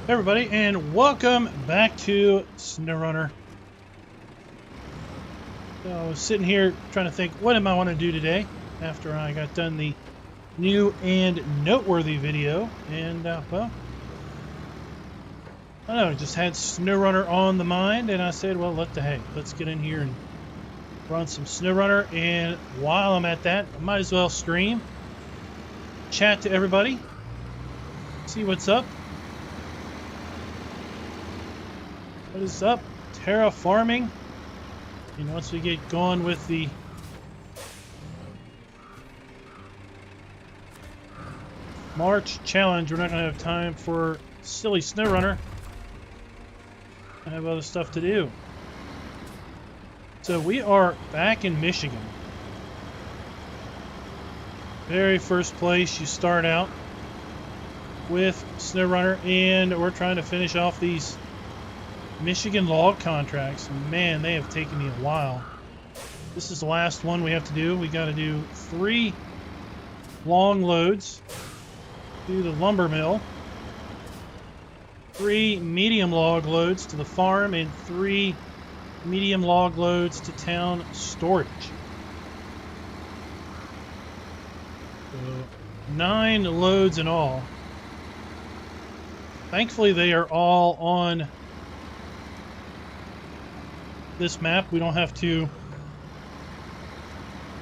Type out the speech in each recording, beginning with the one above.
Hey everybody, and welcome back to SnowRunner. So I was sitting here trying to think, what am I want to do today after I got done the new and noteworthy video, and well, I don't know, just had SnowRunner on the mind, and I said, well, let's get in here and run some SnowRunner. And while I'm at that, I might as well stream, chat to everybody, see what's up. What is up? Terraforming. And once we get going with the March challenge, we're not going to have time for silly SnowRunner. I have other stuff to do. So we are back in Michigan. Very first place you start out with SnowRunner, and we're trying to finish off these Michigan log contracts. Man, they have taken me a while. This is the last one we have to do. We got to do 3 long loads to the lumber mill, 3 medium log loads to the farm, and 3 medium log loads to town storage. So 9 loads in all. Thankfully, they are all on this map. We don't have to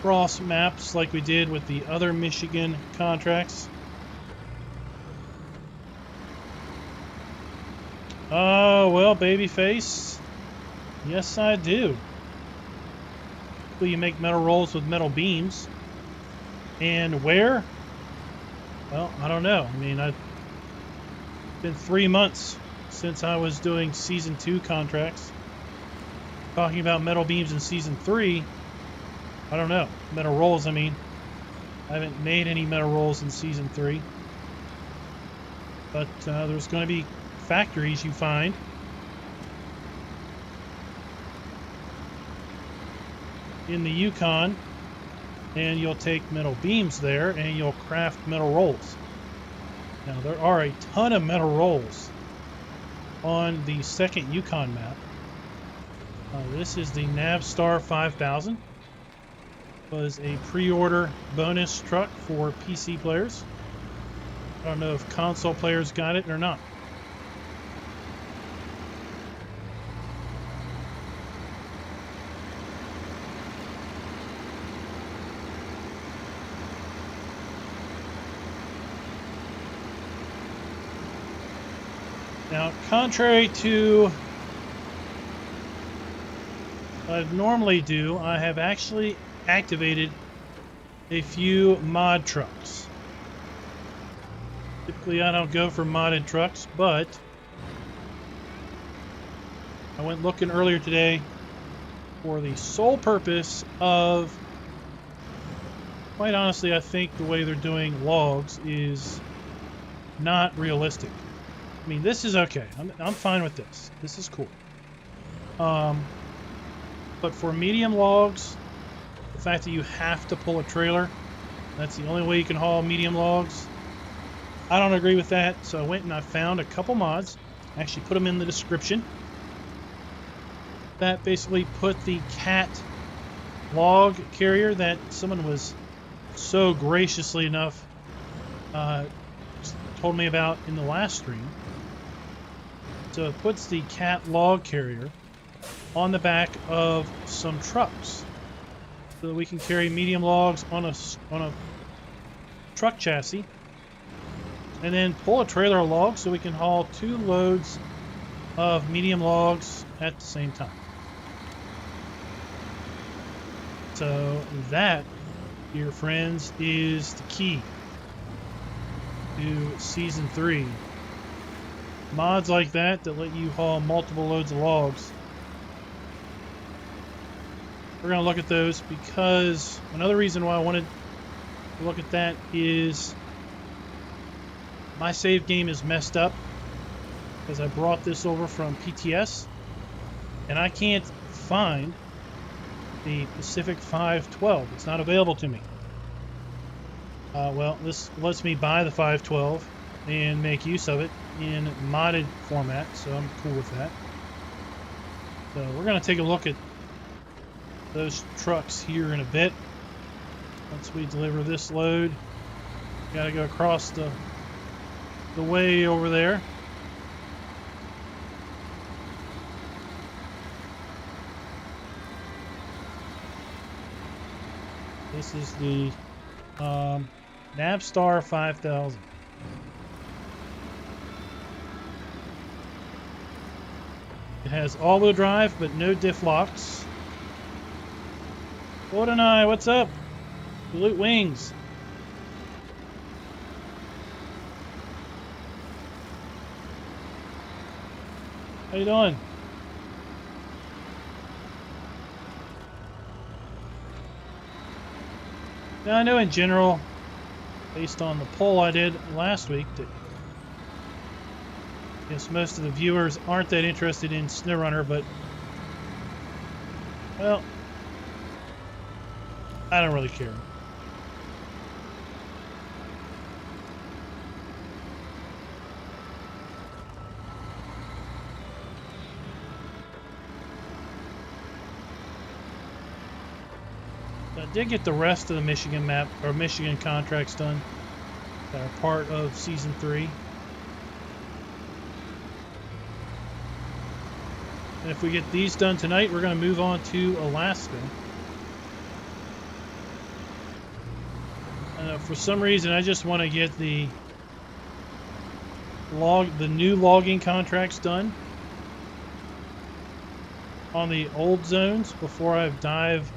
cross maps like we did with the other Michigan contracts. Oh, well, babyface. Yes, I do. You make metal rolls with metal beams. And where? Well, I don't know. I mean, it's been 3 months since I was doing Season 2 contracts. Talking about metal beams in Season 3, I don't know. Metal rolls, I mean. I haven't made any metal rolls in Season 3. But there's going to be factories you find. In the Yukon, and you'll take metal beams there and you'll craft metal rolls. Now, there are a ton of metal rolls on the second Yukon map. This is the Navstar 5000. It was a pre-order bonus truck for PC players. I don't know if console players got it or not. Now, contrary to what I normally do, I have actually activated a few mod trucks. Typically, I don't go for modded trucks, but I went looking earlier today for the sole purpose of, quite honestly, I think the way they're doing logs is not realistic. I mean, this is okay. I'm fine with this. This is cool. But for medium logs, the fact that you have to pull a trailer, that's the only way you can haul medium logs, I don't agree with that. So I went and I found a couple mods. I actually put them in the description. That basically put the cat log carrier that someone was so graciously enough told me about in the last stream. So it puts the cat log carrier on the back of some trucks so that we can carry medium logs on a truck chassis, and then pull a trailer log so we can haul 2 loads of medium logs at the same time. So that, dear friends, is the key to Season 3. Mods like that let you haul multiple loads of logs. We're going to look at those because another reason why I wanted to look at that is my save game is messed up because I brought this over from PTS and I can't find the Pacific 512. It's not available to me. Well, this lets me buy the 512 and make use of it. in modded format, so I'm cool with that. So we're going to take a look at those trucks here in a bit. Once we deliver this load, got to go across the way over there. This is the Navstar 5000. It has all-wheel drive, but no diff locks. Goldeneye, what's up? Salute wings. How you doing? Now, I know in general, based on the poll I did last week, that I guess most of the viewers aren't that interested in SnowRunner, but, well, I don't really care. I did get the rest of the Michigan map, or Michigan contracts done that are part of Season 3. And if we get these done tonight, we're going to move on to Alaska. For some reason, I just want to get the new logging contracts done on the old zones before I dive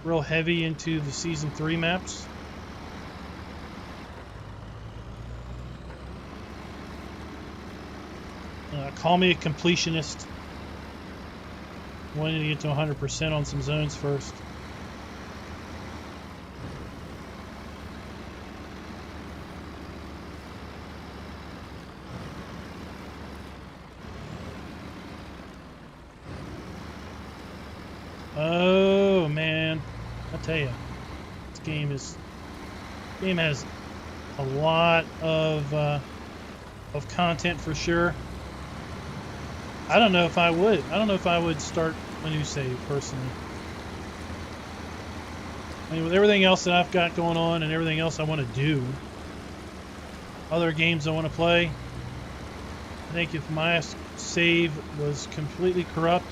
real heavy into the Season 3 maps. Call me a completionist. Wanting to get to 100% on some zones first. Oh man, I tell you, this game has a lot of content for sure. I don't know if I would start a new save personally. I mean, with everything else that I've got going on and everything else I want to do, other games I want to play, I think if my save was completely corrupt,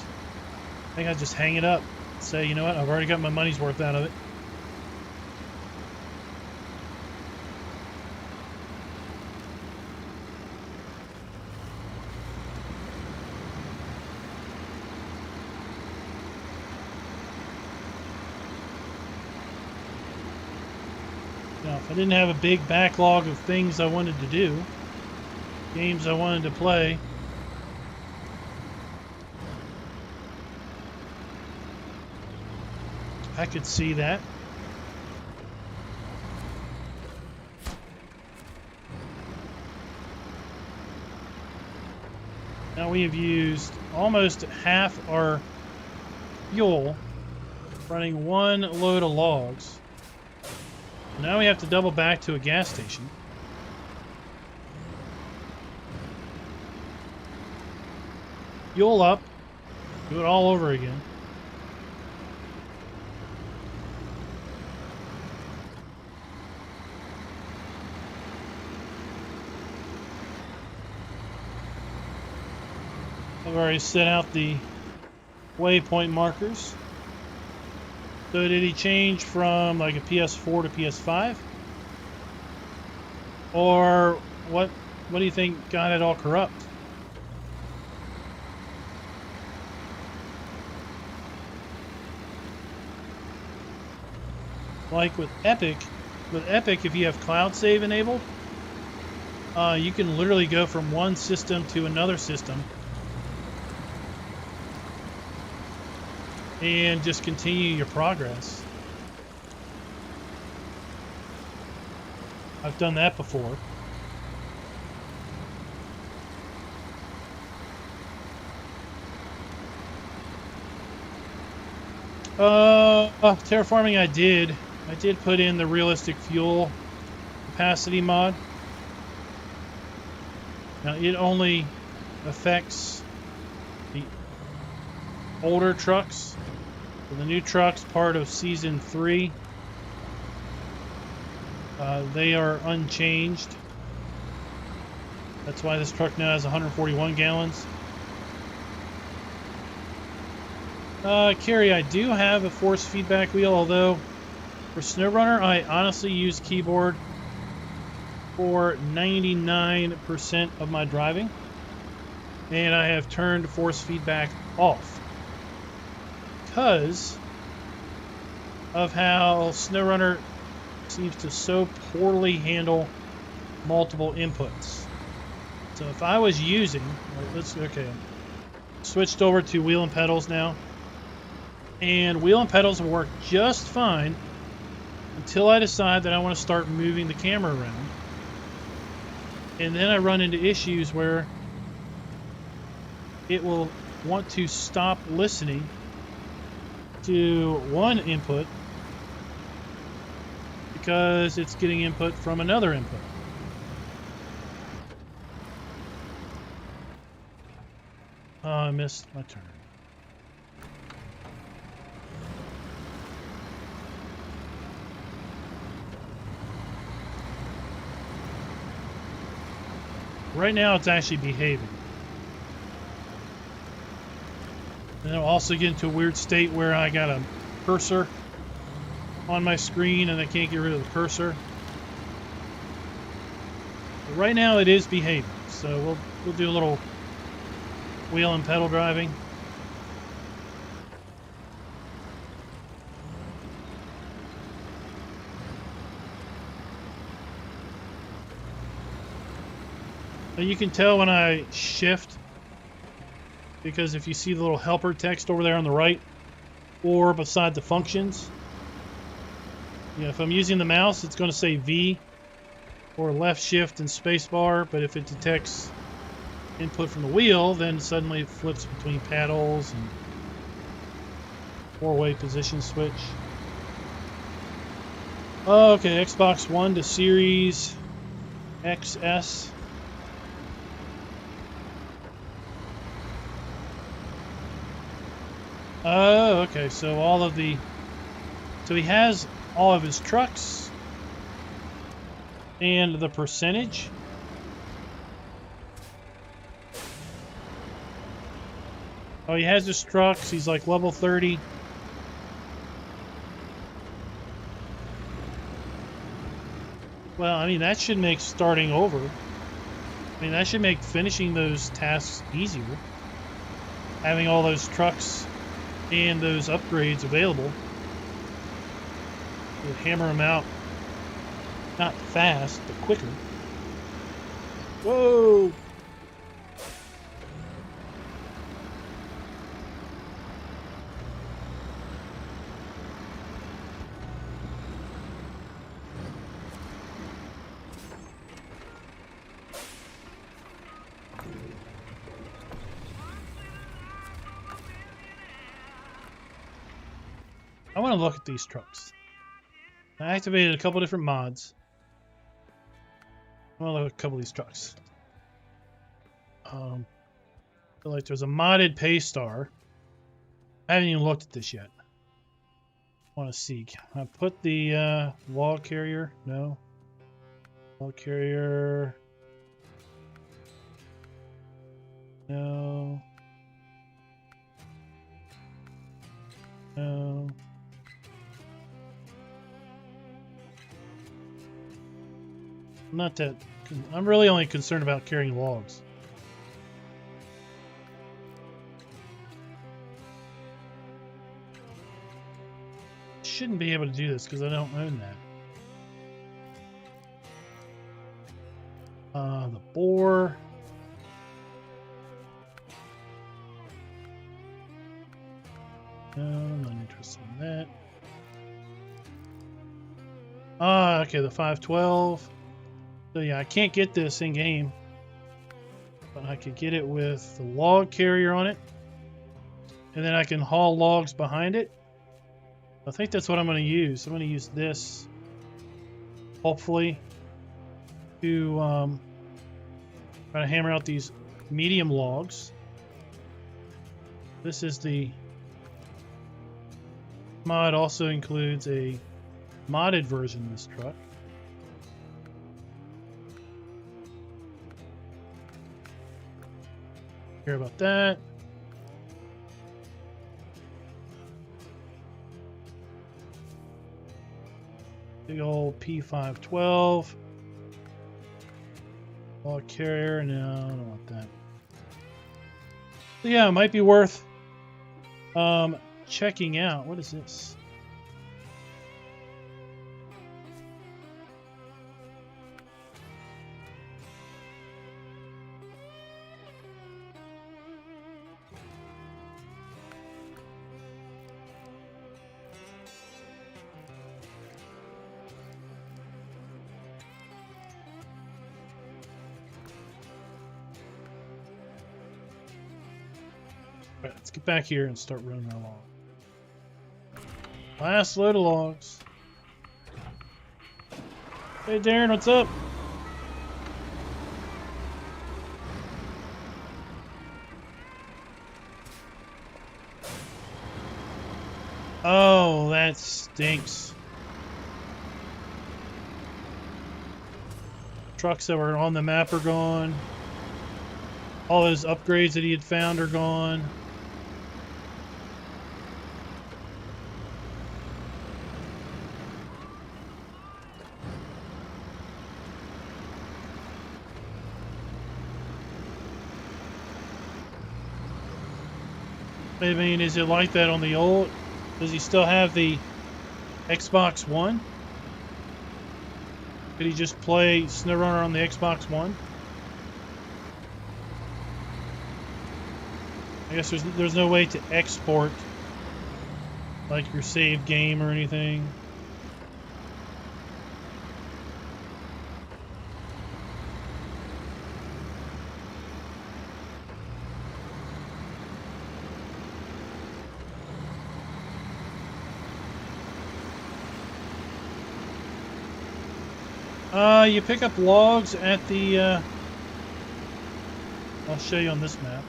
I think I'd just hang it up. Say, you know what, I've already got my money's worth out of it. Now, if I didn't have a big backlog of things I wanted to do, games I wanted to play, I could see that. Now we have used almost half our fuel running one load of logs. Now we have to double back to a gas station. Fuel up. Do it all over again. I've already set out the waypoint markers. So did he change from like a PS4 to PS5? Or what do you think got it all corrupt? Like with Epic, if you have cloud save enabled, you can literally go from one system to another system and just continue your progress. I've done that before. Terraforming I did put in the realistic fuel capacity mod. Now, it only affects the older trucks. So the new trucks, part of Season 3, they are unchanged. That's why this truck now has 141 gallons. Carrie, I do have a force feedback wheel, although for SnowRunner, I honestly use keyboard for 99% of my driving. And I have turned force feedback off because of how SnowRunner seems to so poorly handle multiple inputs. So if I was using, okay, switched over to wheel and pedals now, and wheel and pedals will work just fine until I decide that I want to start moving the camera around. And then I run into issues where it will want to stop listening to one input because it's getting input from another input. Oh, I missed my turn. Right now it's actually behaving. And it'll also get into a weird state where I got a cursor on my screen and I can't get rid of the cursor. But right now it is behaving, so we'll do a little wheel and pedal driving. Now you can tell when I shift, because if you see the little helper text over there on the right or beside the functions, if I'm using the mouse, it's going to say V or left shift and space bar, but if it detects input from the wheel, then suddenly it flips between paddles and four-way position switch. Okay, Xbox One to Series XS. Oh, okay, so he has all of his trucks and the percentage. Oh, he has his trucks. He's like level 30. Well, I mean, that should make starting over. I mean, that should make finishing those tasks easier. Having all those trucks and those upgrades available. You'll hammer them out. Not fast, but quicker. Whoa! I want to look at these trucks. I activated a couple different mods. I want to look at a couple of these trucks. I feel like there's a modded Paystar. I haven't even looked at this yet. I want to see. Can I put the log carrier? No. Log carrier. No. No. Not that. I'm really only concerned about carrying logs. Shouldn't be able to do this because I don't own that. The BOAR. No, I'm not interested in that. Okay, the 512. So yeah, I can't get this in game, but I could get it with the log carrier on it, and then I can haul logs behind it. I think that's what I'm going to use. I'm going to use this, hopefully, to Trying to hammer out these medium logs. This is the mod. Also includes a modded version of this truck. Care about that. Big old P512. Log carrier. No, I don't want that. So yeah, it might be worth checking out. What is this? All right, let's get back here and start running our log. Last load of logs. Hey Darren, what's up? Oh, that stinks. Trucks that were on the map are gone. All those upgrades that he had found are gone. I mean, is it like that on the old? Does he still have the Xbox One? Could he just play SnowRunner on the Xbox One? I guess there's no way to export like your save game or anything. You pick up logs at the, I'll show you on this map.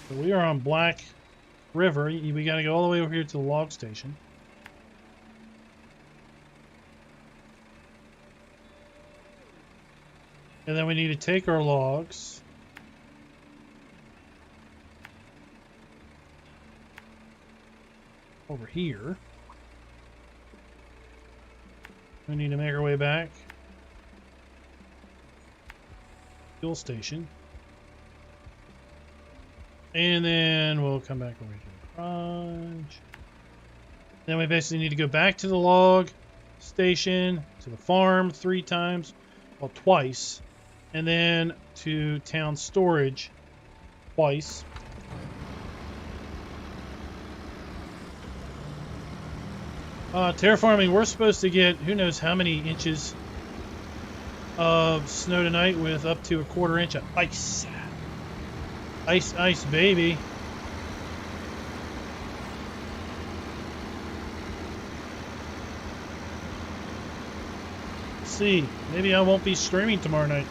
So we are on Black River. We got to go all the way over here to the log station. And then we need to take our logs. Over here. We need to make our way back. Fuel station. And then we'll come back over to the garage. Then we basically need to go back to the log station, to the farm 3 times, well, twice, and then to town storage twice. Terraforming, we're supposed to get who knows how many inches of snow tonight with up to a 1/4 inch of ice. Ice, ice, baby. Let's see, maybe I won't be streaming tomorrow night.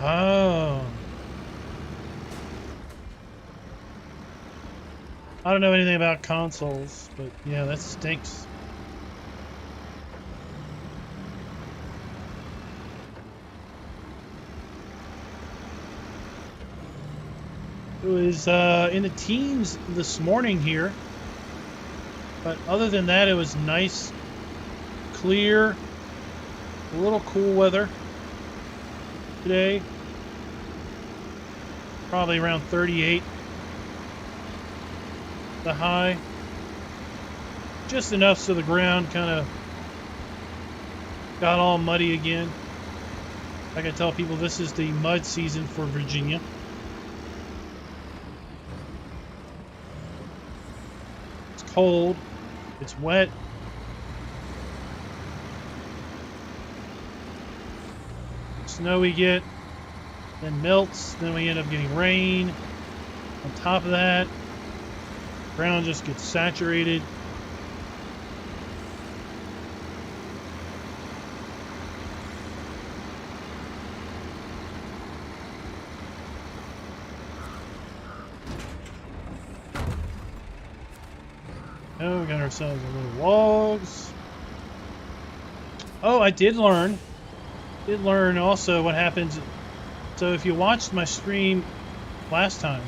Oh. I don't know anything about consoles, but yeah, that stinks. It was in the teens this morning here, but other than that, it was nice, clear, a little cool weather today. Probably around 38. The high. Just enough so the ground kind of got all muddy again. Like I tell people, this is the mud season for Virginia. It's cold. It's wet. Snow we get then melts, then we end up getting rain. On top of that, ground just gets saturated. Oh, we got ourselves a little logs. Oh, I did learn also what happens. So if you watched my stream last time,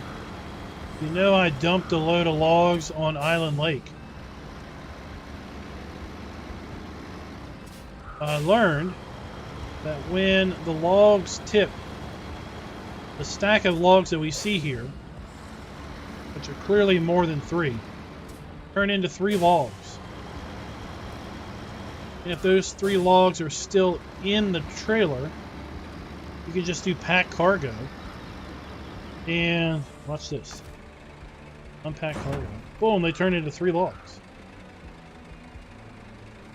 you know I dumped a load of logs on Island Lake. I learned that when the logs tip, the stack of logs that we see here, which are clearly more than 3, turn into 3 logs. And if those 3 logs are still in the trailer, you can just do pack cargo. And watch this. Unpack cargo. Boom, they turn into 3 logs.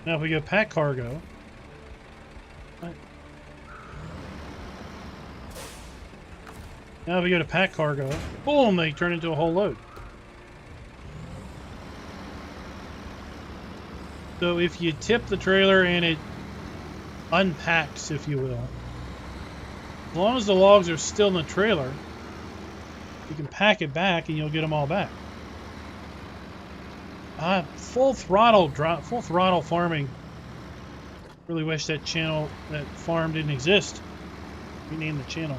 Now if we go pack cargo, right. Now if we go to pack cargo, boom, they turn into a whole load. So if you tip the trailer and it unpacks, if you will, as long as the logs are still in the trailer, you can pack it back and you'll get them all back. Full throttle farming. Really wish that farm didn't exist. Rename the channel.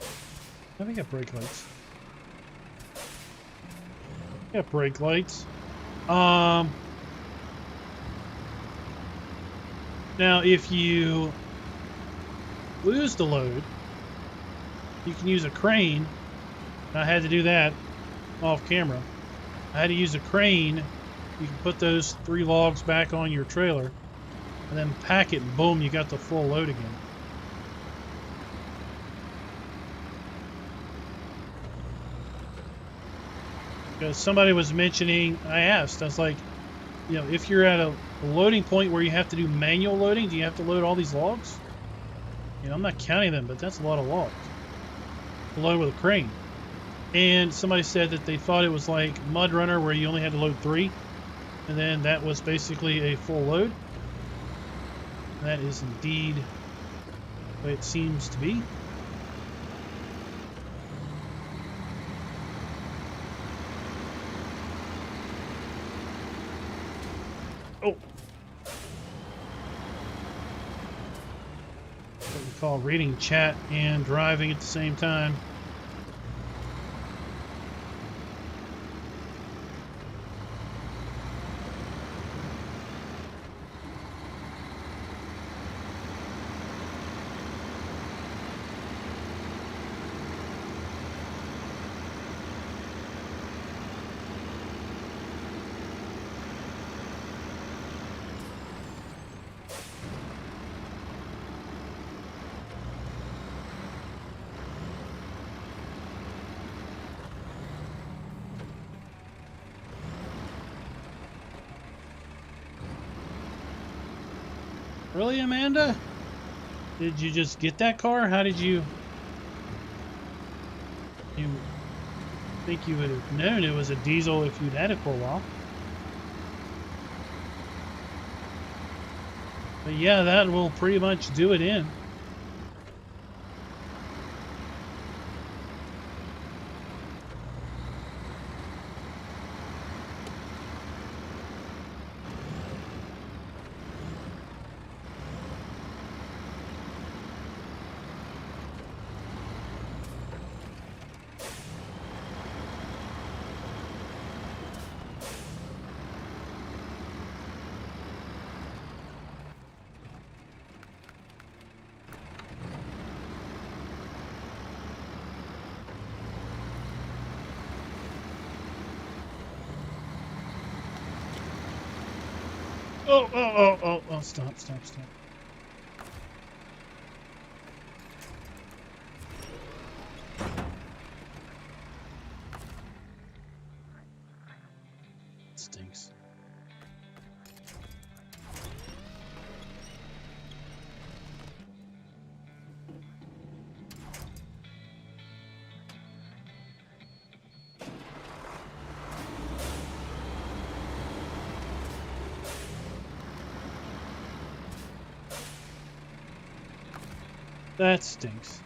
I think I got brake lights. Got brake lights. Now, if you lose the load, you can use a crane. I had to do that off camera. I had to use a crane. You can put those 3 logs back on your trailer and then pack it, and boom, you got the full load again. Because somebody was mentioning, I was like, you know, if you're at a loading point where you have to do manual loading, do you have to load all these logs? You know, I'm not counting them, but that's a lot of logs to load with a crane. And somebody said that they thought it was like MudRunner, where you only had to load 3, and then that was basically a full load. That is indeed the way it seems to be. Oh. What we call reading chat and driving at the same time. Really, Amanda? Did you just get that car? How did you think you would have known it was a diesel if you'd had it for a while? But yeah, that will pretty much do it in. Oh, stop. Stinks. That stinks.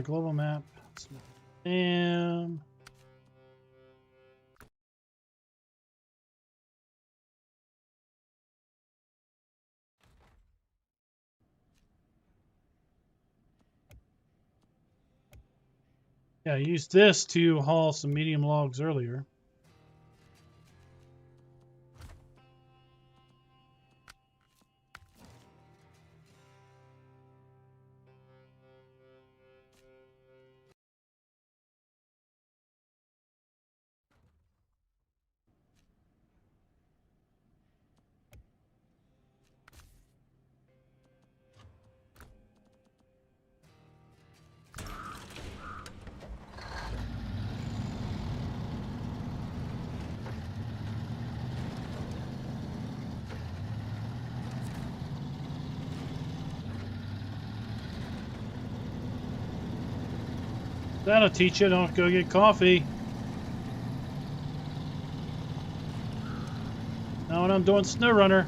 Global map. And yeah, I used this to haul some medium logs earlier. That'll teach you, don't go get coffee. Now when I'm doing SnowRunner.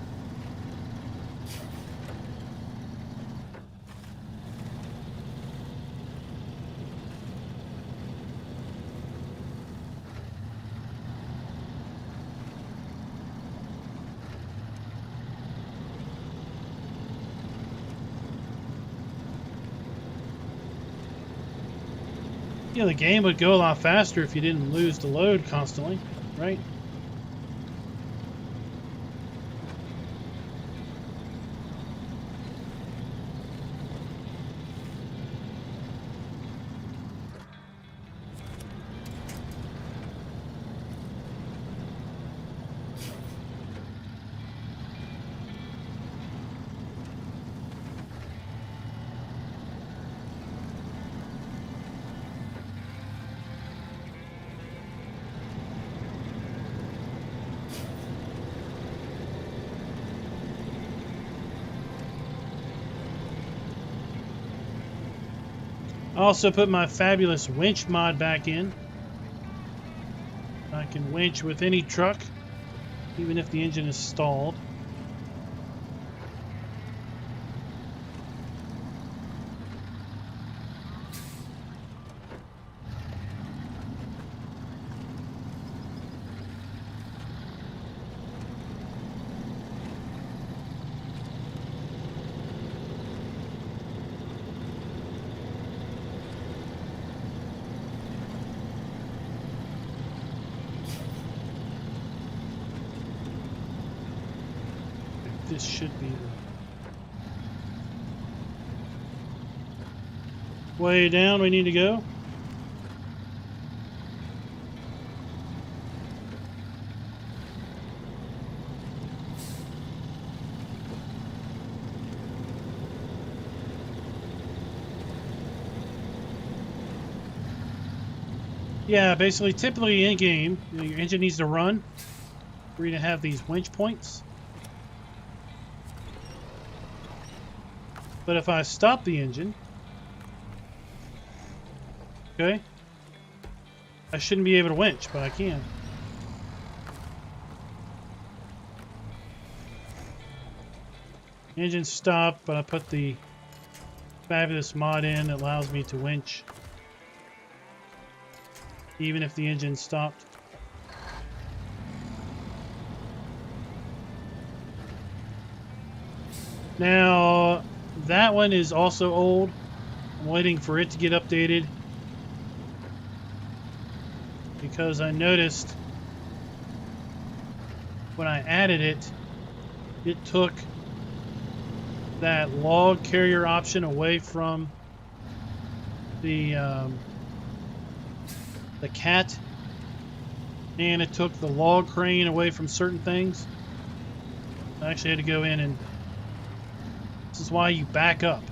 Yeah, the game would go a lot faster if you didn't lose the load constantly, right? I also put my fabulous winch mod back in. I can winch with any truck, even if the engine is stalled. This should be the way down we need to go. Yeah, basically, typically in game, your engine needs to run for you to have these winch points. But if I stop the engine, okay, I shouldn't be able to winch, but I can. Engine stopped, but I put the fabulous mod in that allows me to winch even if the engine stopped. Now, that one is also old. I'm waiting for it to get updated because I noticed when I added it, it took that log carrier option away from the cat, and it took the log crane away from certain things. I actually had to go in, and this is why you back up.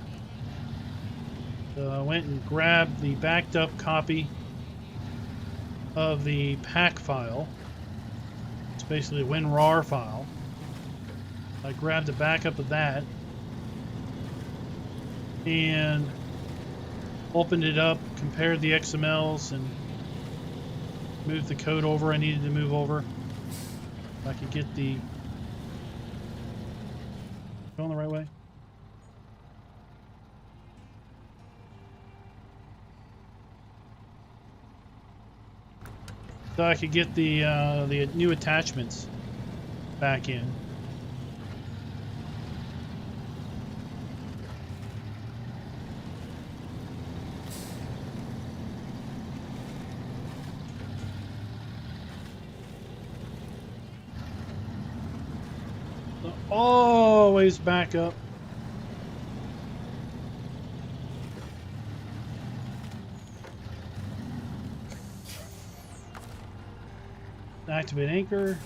So I went and grabbed the backed up copy of the pack file. It's basically a WinRAR file. I grabbed the backup of that and opened it up, compared the XMLs, and moved the code over I needed to move over. If I could get the... Going the right way? So I could get the new attachments back in. So always back up. Activate anchor.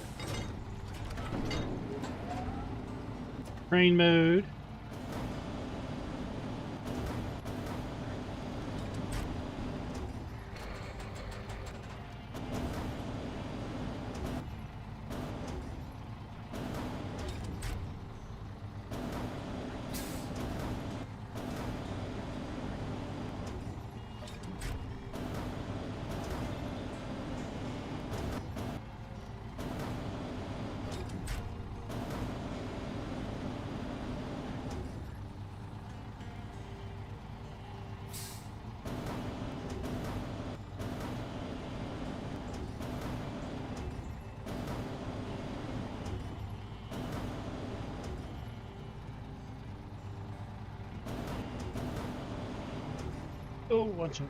Crane mode. Oh, watch it.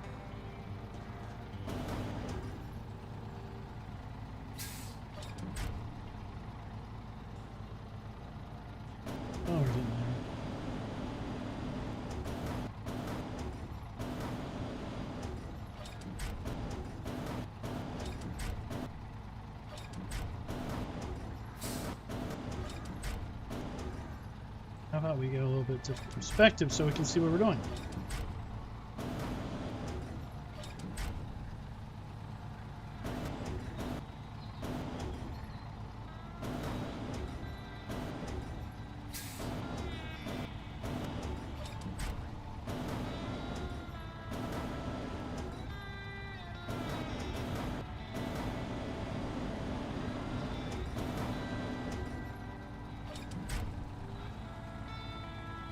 Oh, we're getting there. How about we get a little bit different perspective so we can see what we're doing?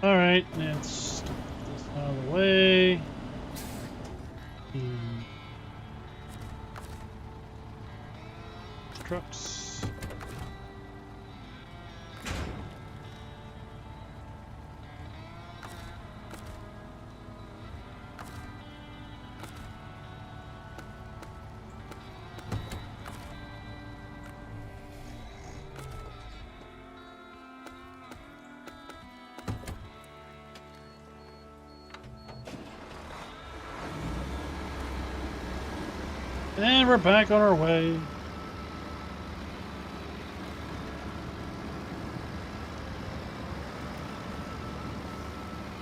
Alright, let's get this out of the way. Trucks. And we're back on our way.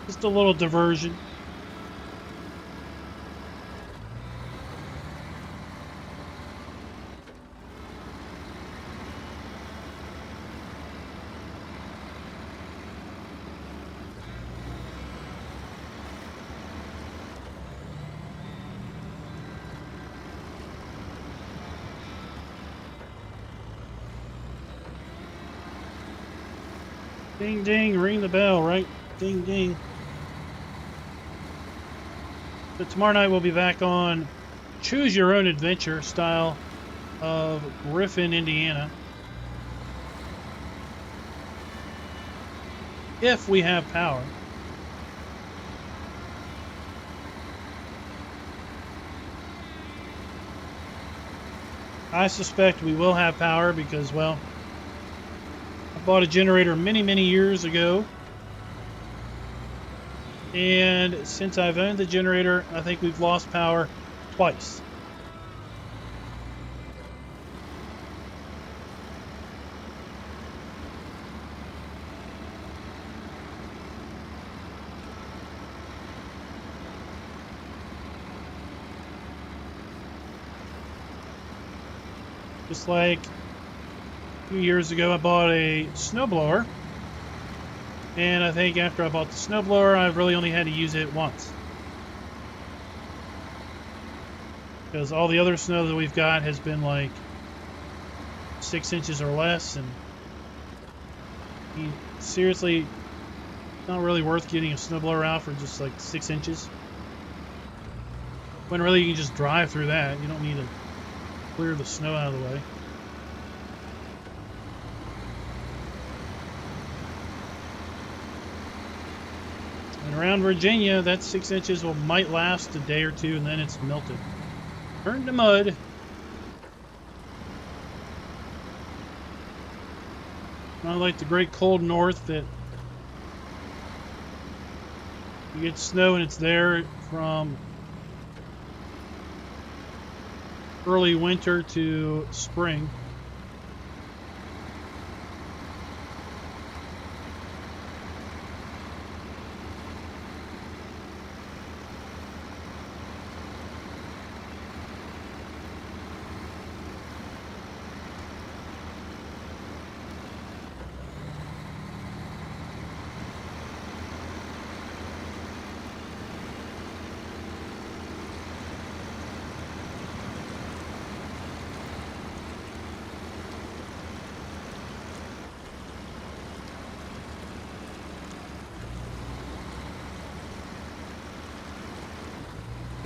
Just a little diversion. Ding, ding, ring the bell, right? Ding, ding. But tomorrow night we'll be back on Choose Your Own Adventure style of Griffin, Indiana. If we have power. I suspect we will have power because, well, I bought a generator many, many years ago. And since I've owned the generator, I think we've lost power twice. Just like a few years ago, I bought a snowblower And I think after I bought the snowblower, I've really only had to use it once. Because all the other snow that we've got has been like 6 inches or less, and seriously, not really worth getting a snowblower out for just like 6 inches. When really you can just drive through that. You don't need to clear the snow out of the way. And around Virginia, that 6 inches might last a day or two, and then it's melted. Turned to mud. Not like the great cold north that you get snow and it's there from early winter to spring.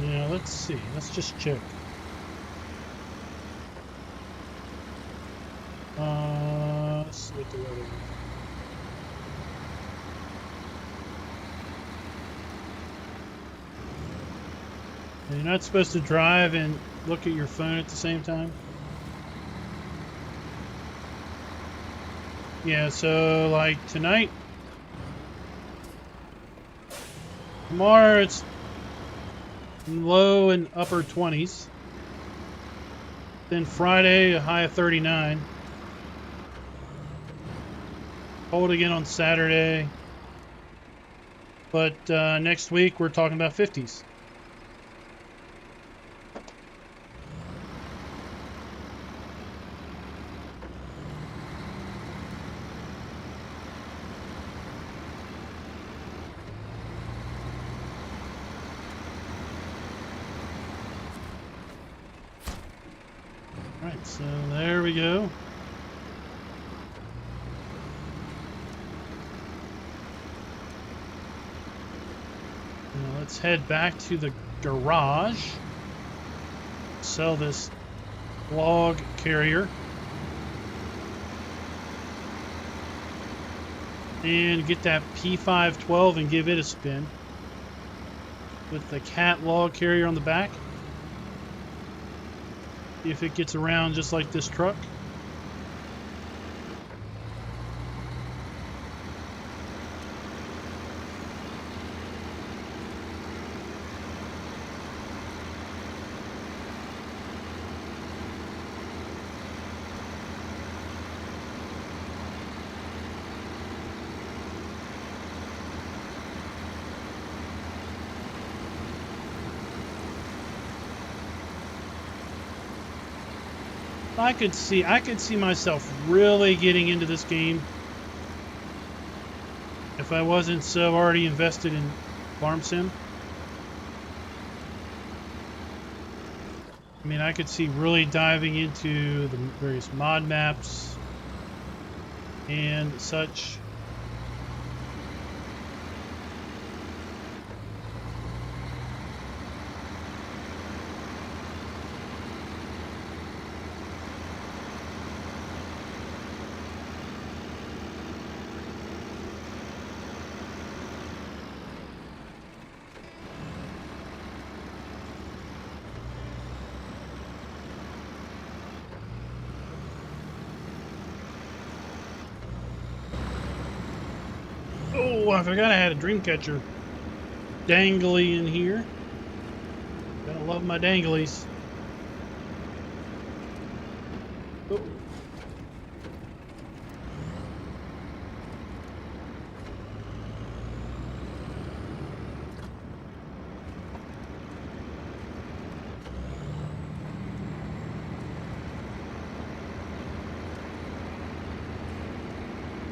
Yeah, let's see. Let's just check. Let's see what the weather is. You're not supposed to drive and look at your phone at the same time. Yeah, so like tonight, tomorrow it's low and upper 20s. Then Friday, a high of 39. Cold again on Saturday. But next week we're talking about 50s. Alright, so there we go. Now let's head back to the garage. Sell this log carrier. And get that P512 and give it a spin. With the cat log carrier on the back. See if it gets around just like this truck. I could see myself really getting into this game if I wasn't so already invested in Farm Sim. I mean, I could see really diving into the various mod maps and such. Oh, I forgot I had a dream catcher dangly in here. Gotta love my danglies. Oh.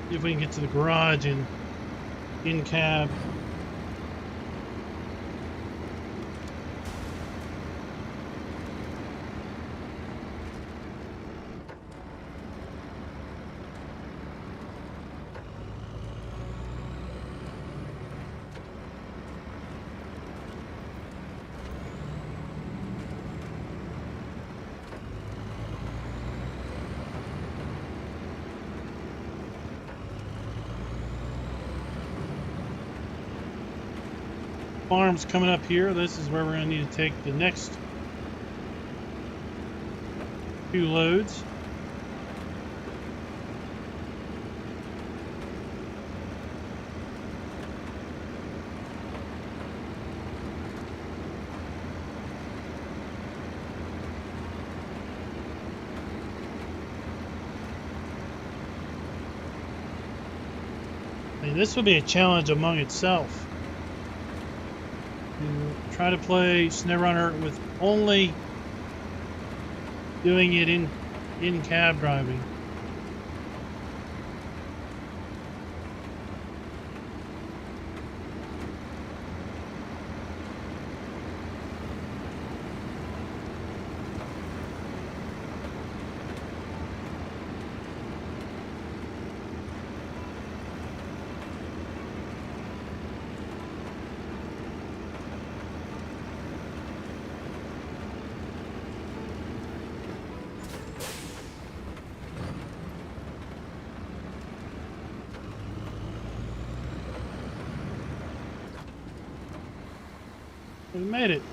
See if we can get to the garage and in cab. Farms coming up here. This is where we're going to need to take the next 2 loads. And this would be a challenge among itself. To try to play SnowRunner with only doing it in cab driving. We made it.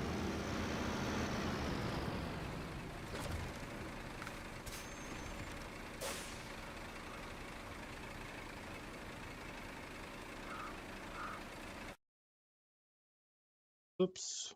Oops.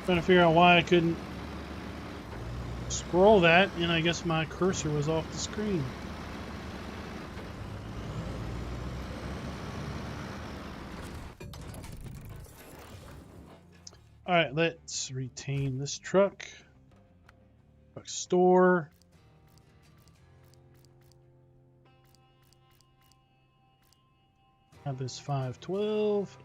Trying to figure out why I couldn't scroll that, and I guess my cursor was off the screen. All right, let's retain this truck. Truck store. Have this 512.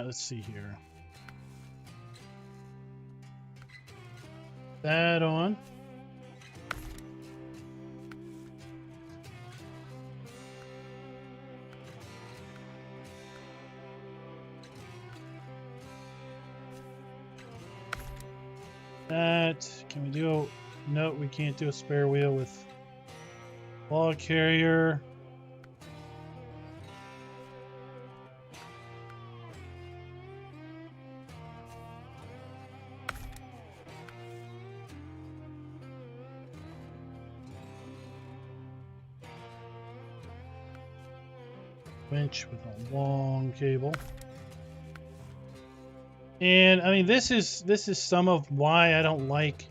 Let's see here. That on. That, can we do a, no, we can't do a spare wheel with log carrier. Winch with a long cable. And I mean, this is some of why I don't like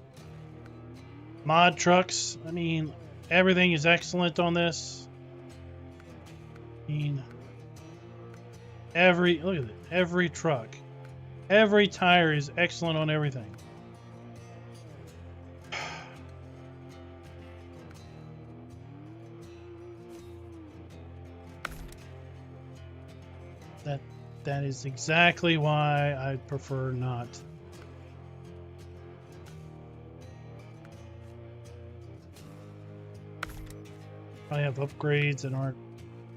mod trucks. I mean, everything is excellent on this. I mean, look at it, every truck, every tire is excellent on everything. That is exactly why I prefer not. I have upgrades that aren't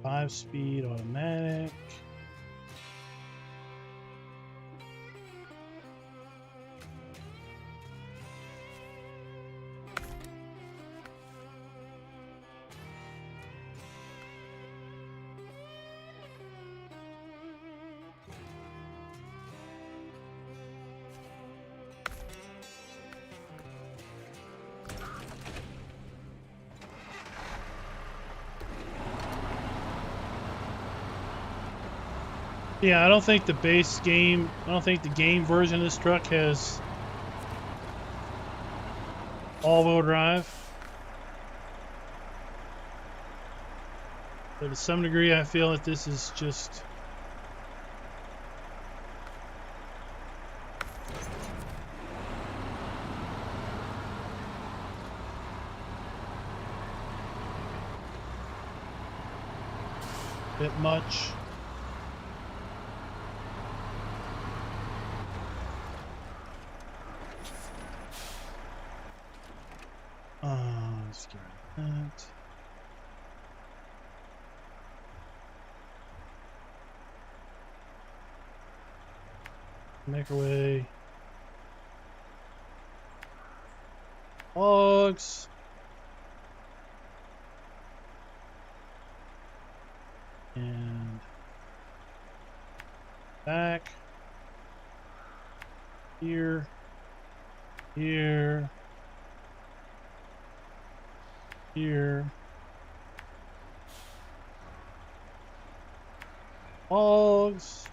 5-speed automatic. Yeah, I don't think the game version of this truck has all-wheel drive. But to some degree, I feel that this is just a bit much. Let's get rid of that. Make our way. Logs. And back. Here. Here. Here. Logs.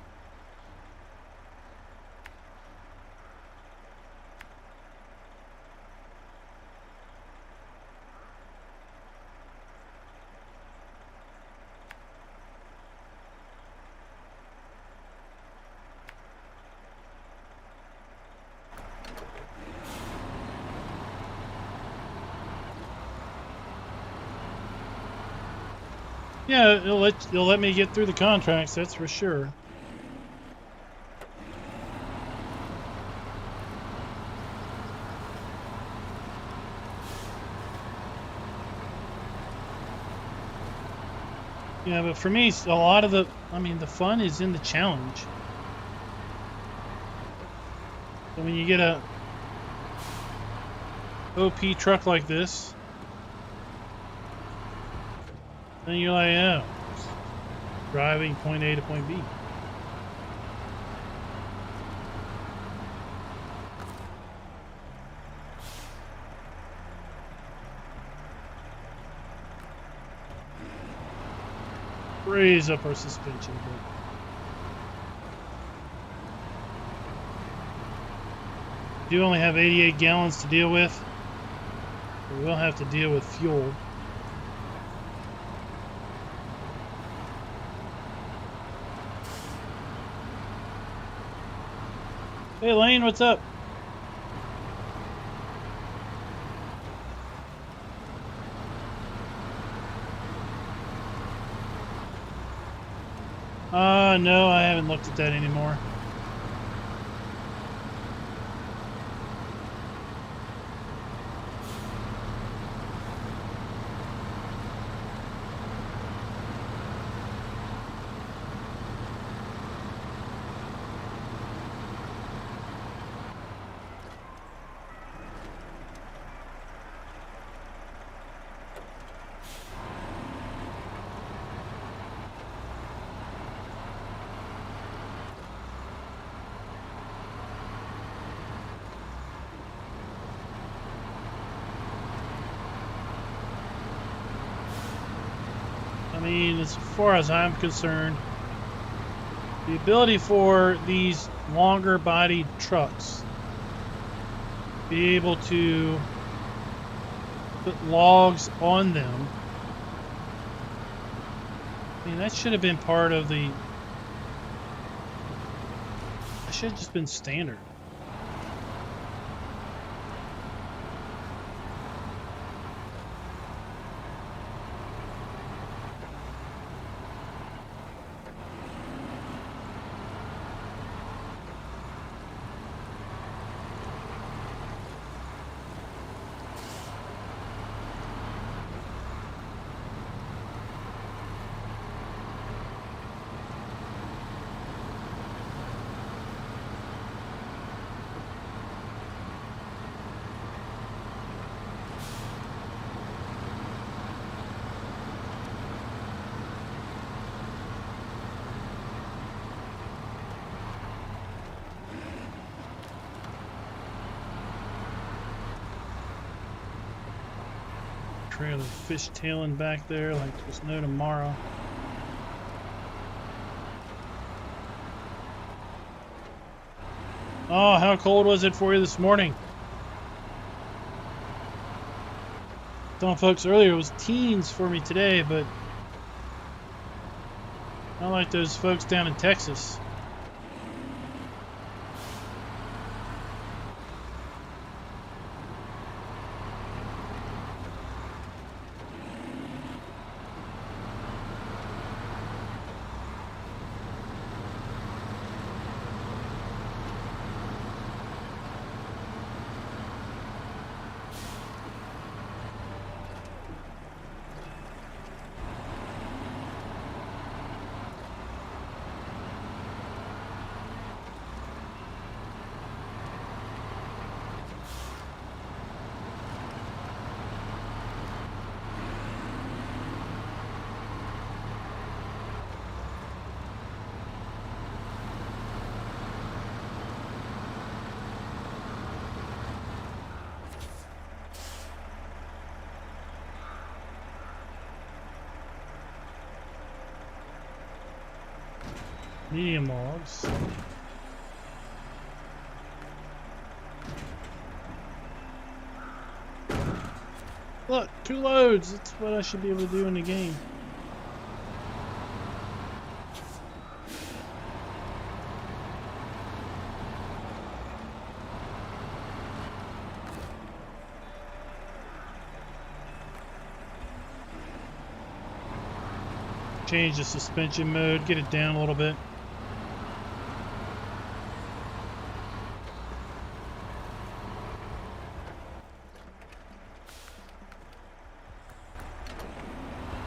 Yeah, it'll let me get through the contracts, that's for sure. Yeah, but for me, a lot of the fun is in the challenge. So when you get a OP truck like this, then you're like, yeah, driving point A to point B. Raise up our suspension brake. We do only have 88 gallons to deal with. We will have to deal with fuel. Hey Lane, what's up? No, I haven't looked at that anymore. I mean, as far as I'm concerned, the ability for these longer bodied trucks to be able to put logs on them, I mean, that should have been part of the, that should have just been standard. Trailer fishtailing back there like there's no tomorrow. Oh, how cold was it for you this morning? Telling folks earlier it was teens for me today, but not like those folks down in Texas. Medium logs. Look, 2 loads. That's what I should be able to do in the game. Change the suspension mode, get it down a little bit.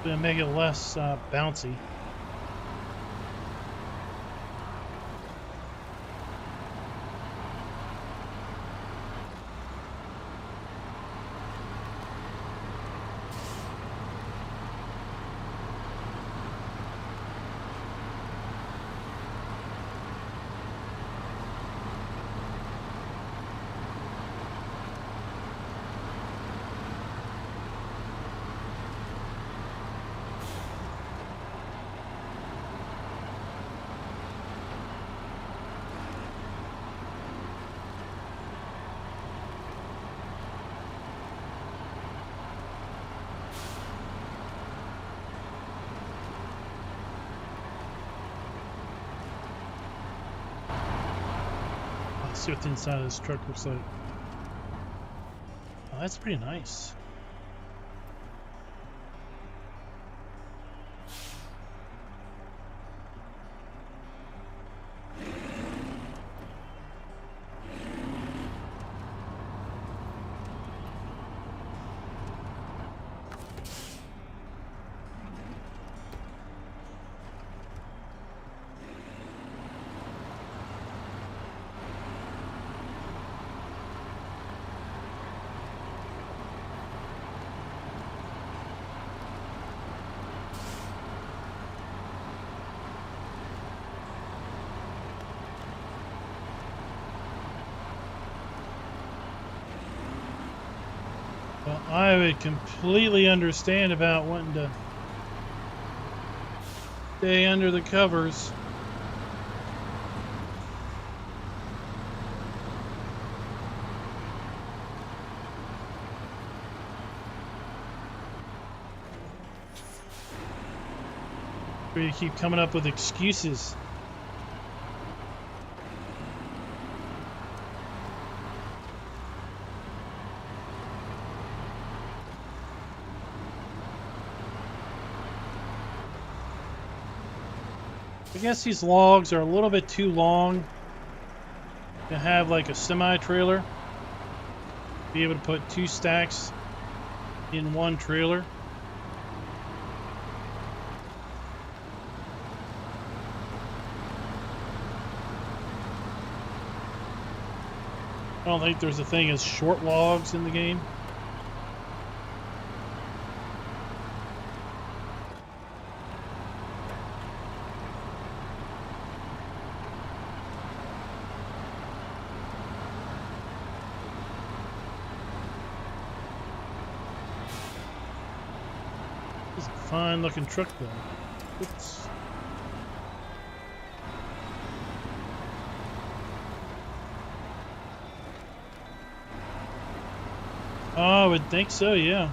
Gonna make it less bouncy. See what the inside of this truck looks like. Oh, that's pretty nice. Well, I would completely understand about wanting to stay under the covers. Where you keep coming up with excuses. I guess these logs are a little bit too long to have like a semi-trailer. Be able to put 2 stacks in 1 trailer. I don't think there's a thing as short logs in the game. This is a fine looking truck though. Oops. Oh, I would think so, yeah.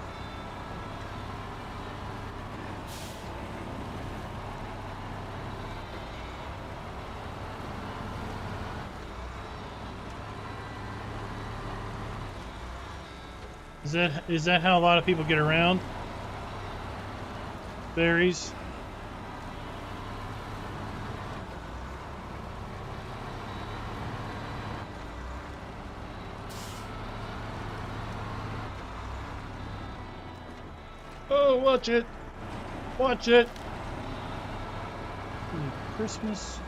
Is that how a lot of people get around? Berries. Oh, watch it! Watch it! Christmas.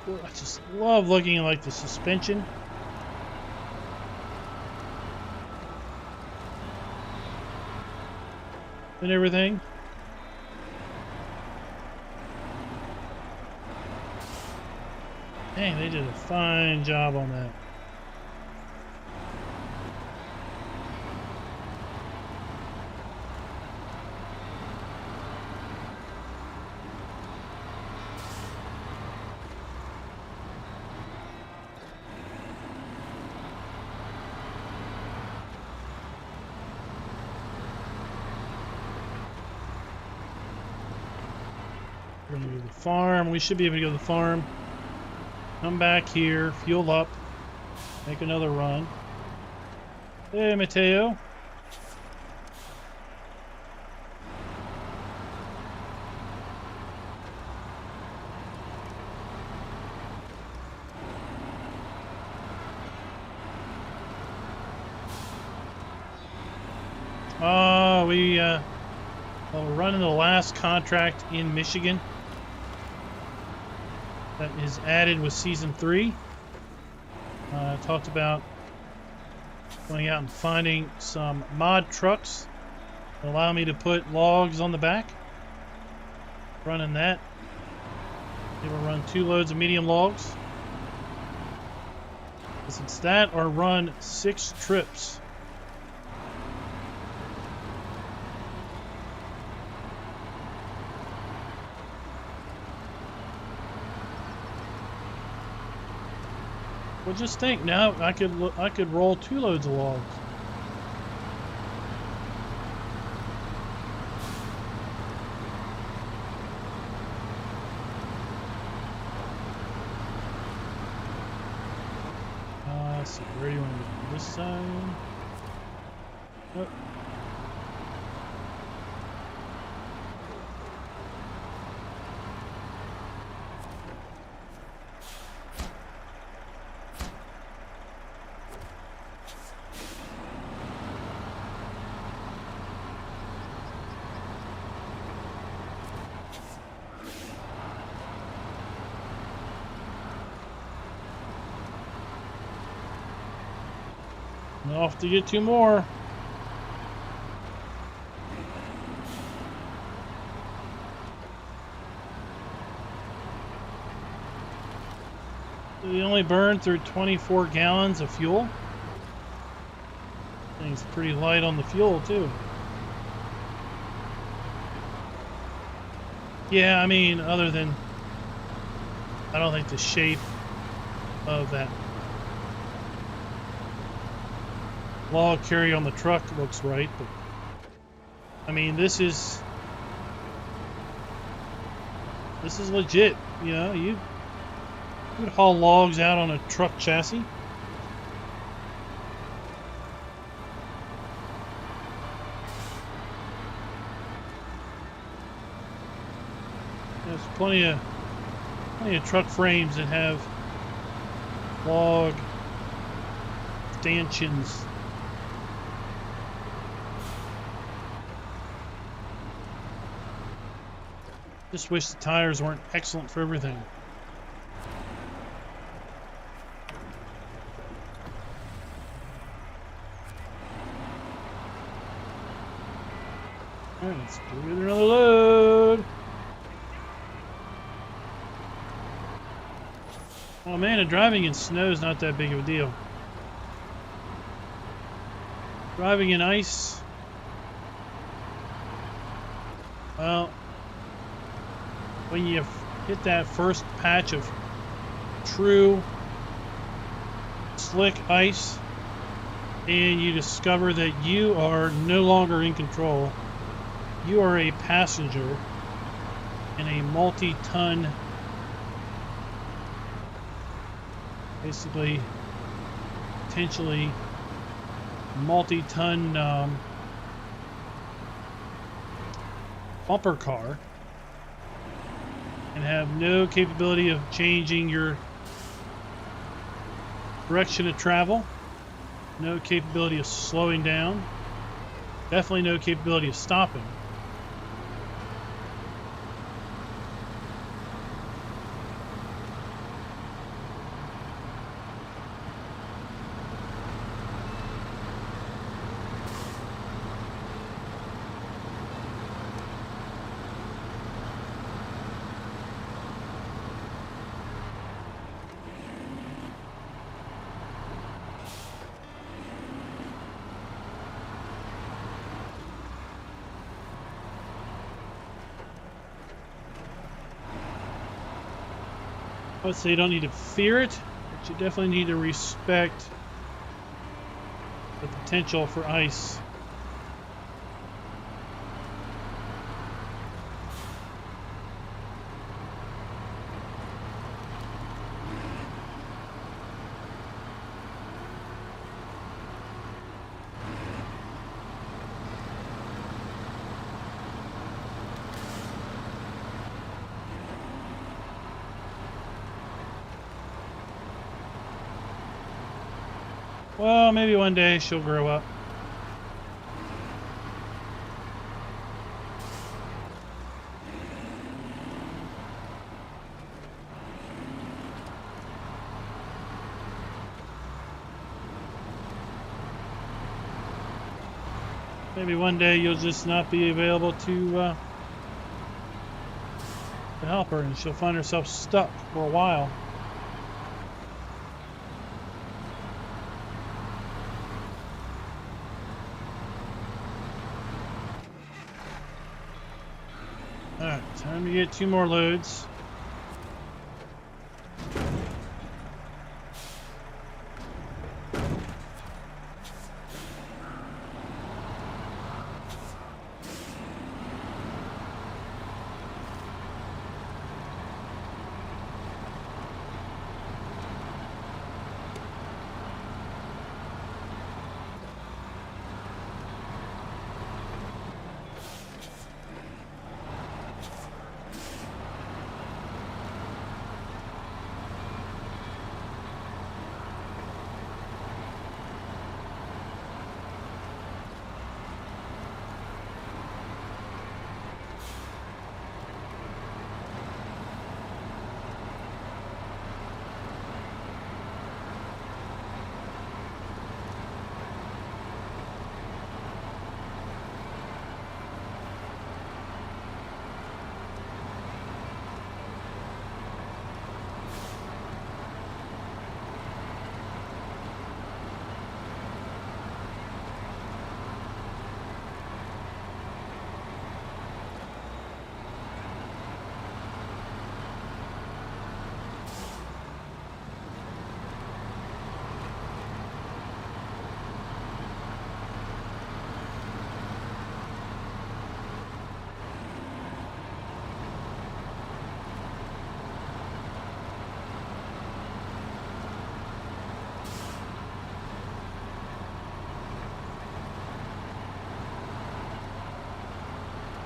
I just love looking at like the suspension. And everything. Dang, they did a fine job on that. We're gonna go to the farm. We should be able to go to the farm. Come back here, fuel up, make another run. Hey, Mateo. Oh, we're running the last contract in Michigan. That is added with season 3. Talked about going out and finding some mod trucks that allow me to put logs on the back. Running that. They will run 2 loads of medium logs. Since that, or run 6 trips. Well, just think now I could roll 2 loads of logs. Let's see, where do you want to go? This side? Oh. Off to get 2 more. We only burned through 24 gallons of fuel. Thing's pretty light on the fuel too. Yeah, I mean, other than I don't think the shape of that log carry on the truck looks right, but I mean, this is legit. You know, you could haul logs out on a truck chassis. There's plenty of truck frames that have log stanchions. Just wish the tires weren't excellent for everything. Alright, let's do another load. Oh man, and driving in snow is not that big of a deal. Driving in ice, well, when you hit that first patch of true slick ice and you discover that you are no longer in control, you are a passenger in a multi-ton, basically potentially multi-ton bumper car and have no capability of changing your direction of travel, no capability of slowing down, definitely no capability of stopping. I would say you don't need to fear it, but you definitely need to respect the potential for ice. Well, maybe one day she'll grow up. Maybe one day you'll just not be available to help her, and she'll find herself stuck for a while. Alright, time to get 2 more loads.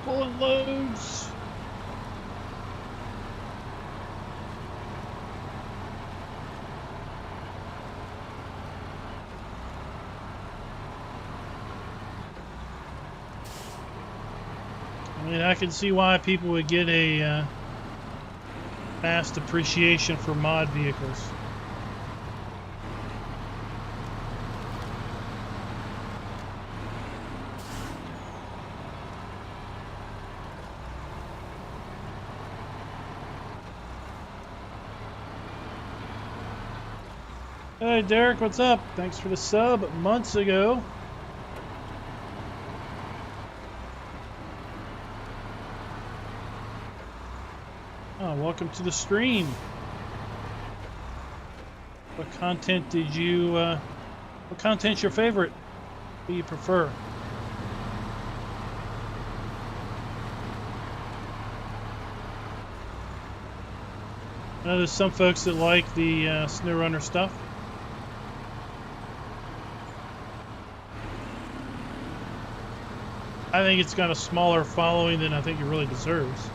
Pulling loads. I mean, I can see why people would get a fast appreciation for mod vehicles. Hey Derek, what's up? Thanks for the sub months ago. Oh, welcome to the stream. What content did you, what content's your favorite? What do you prefer? I know there's some folks that like the SnowRunner stuff. I think it's got a smaller following than I think it really deserves.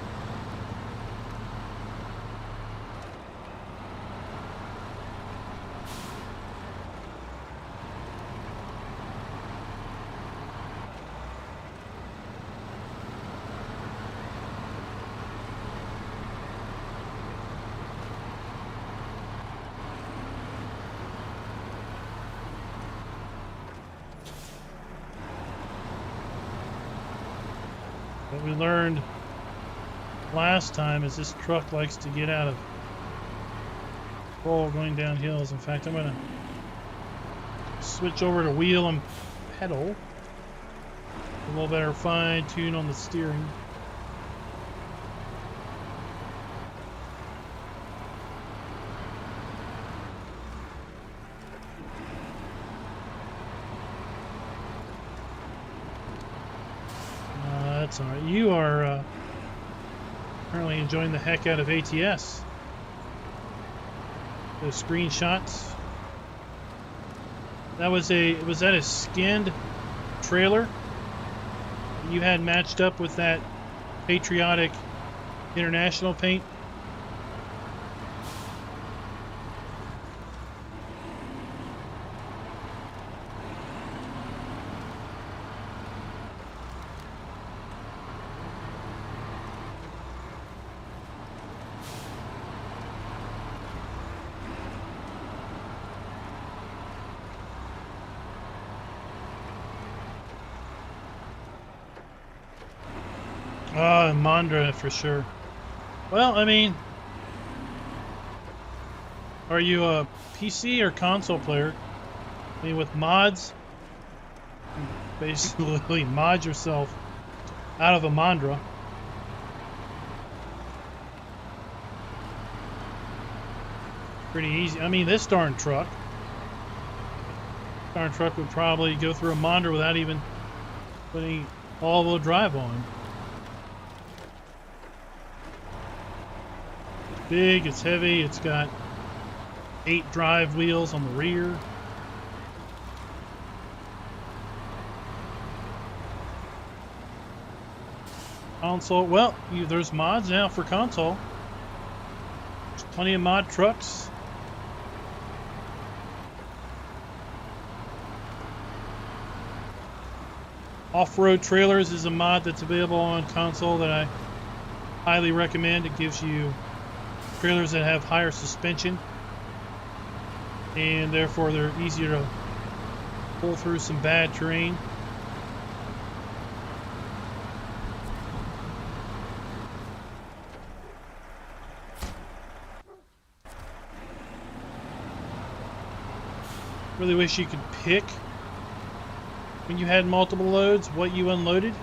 What we learned last time is this truck likes to get out of control going down hills. In fact, I'm going to switch over to wheel and pedal. A little better fine tune on the steering. That's all right. You are currently enjoying the heck out of ATS. Those screenshots. Was that a skinned trailer you had matched up with that patriotic international paint? Mondra for sure. Well, I mean, are you a PC or console player? I mean, with mods, basically mod yourself out of a Mondra. Pretty easy. I mean, this darn truck would probably go through a Mondra without even putting all-wheel drive on. Big, it's heavy, it's got 8 drive wheels on the rear. Console, well, there's mods now for console. There's plenty of mod trucks. Off-road trailers is a mod that's available on console that I highly recommend. It gives you trailers that have higher suspension, and therefore they're easier to pull through some bad terrain. Really wish you could pick when you had multiple loads what you unloaded.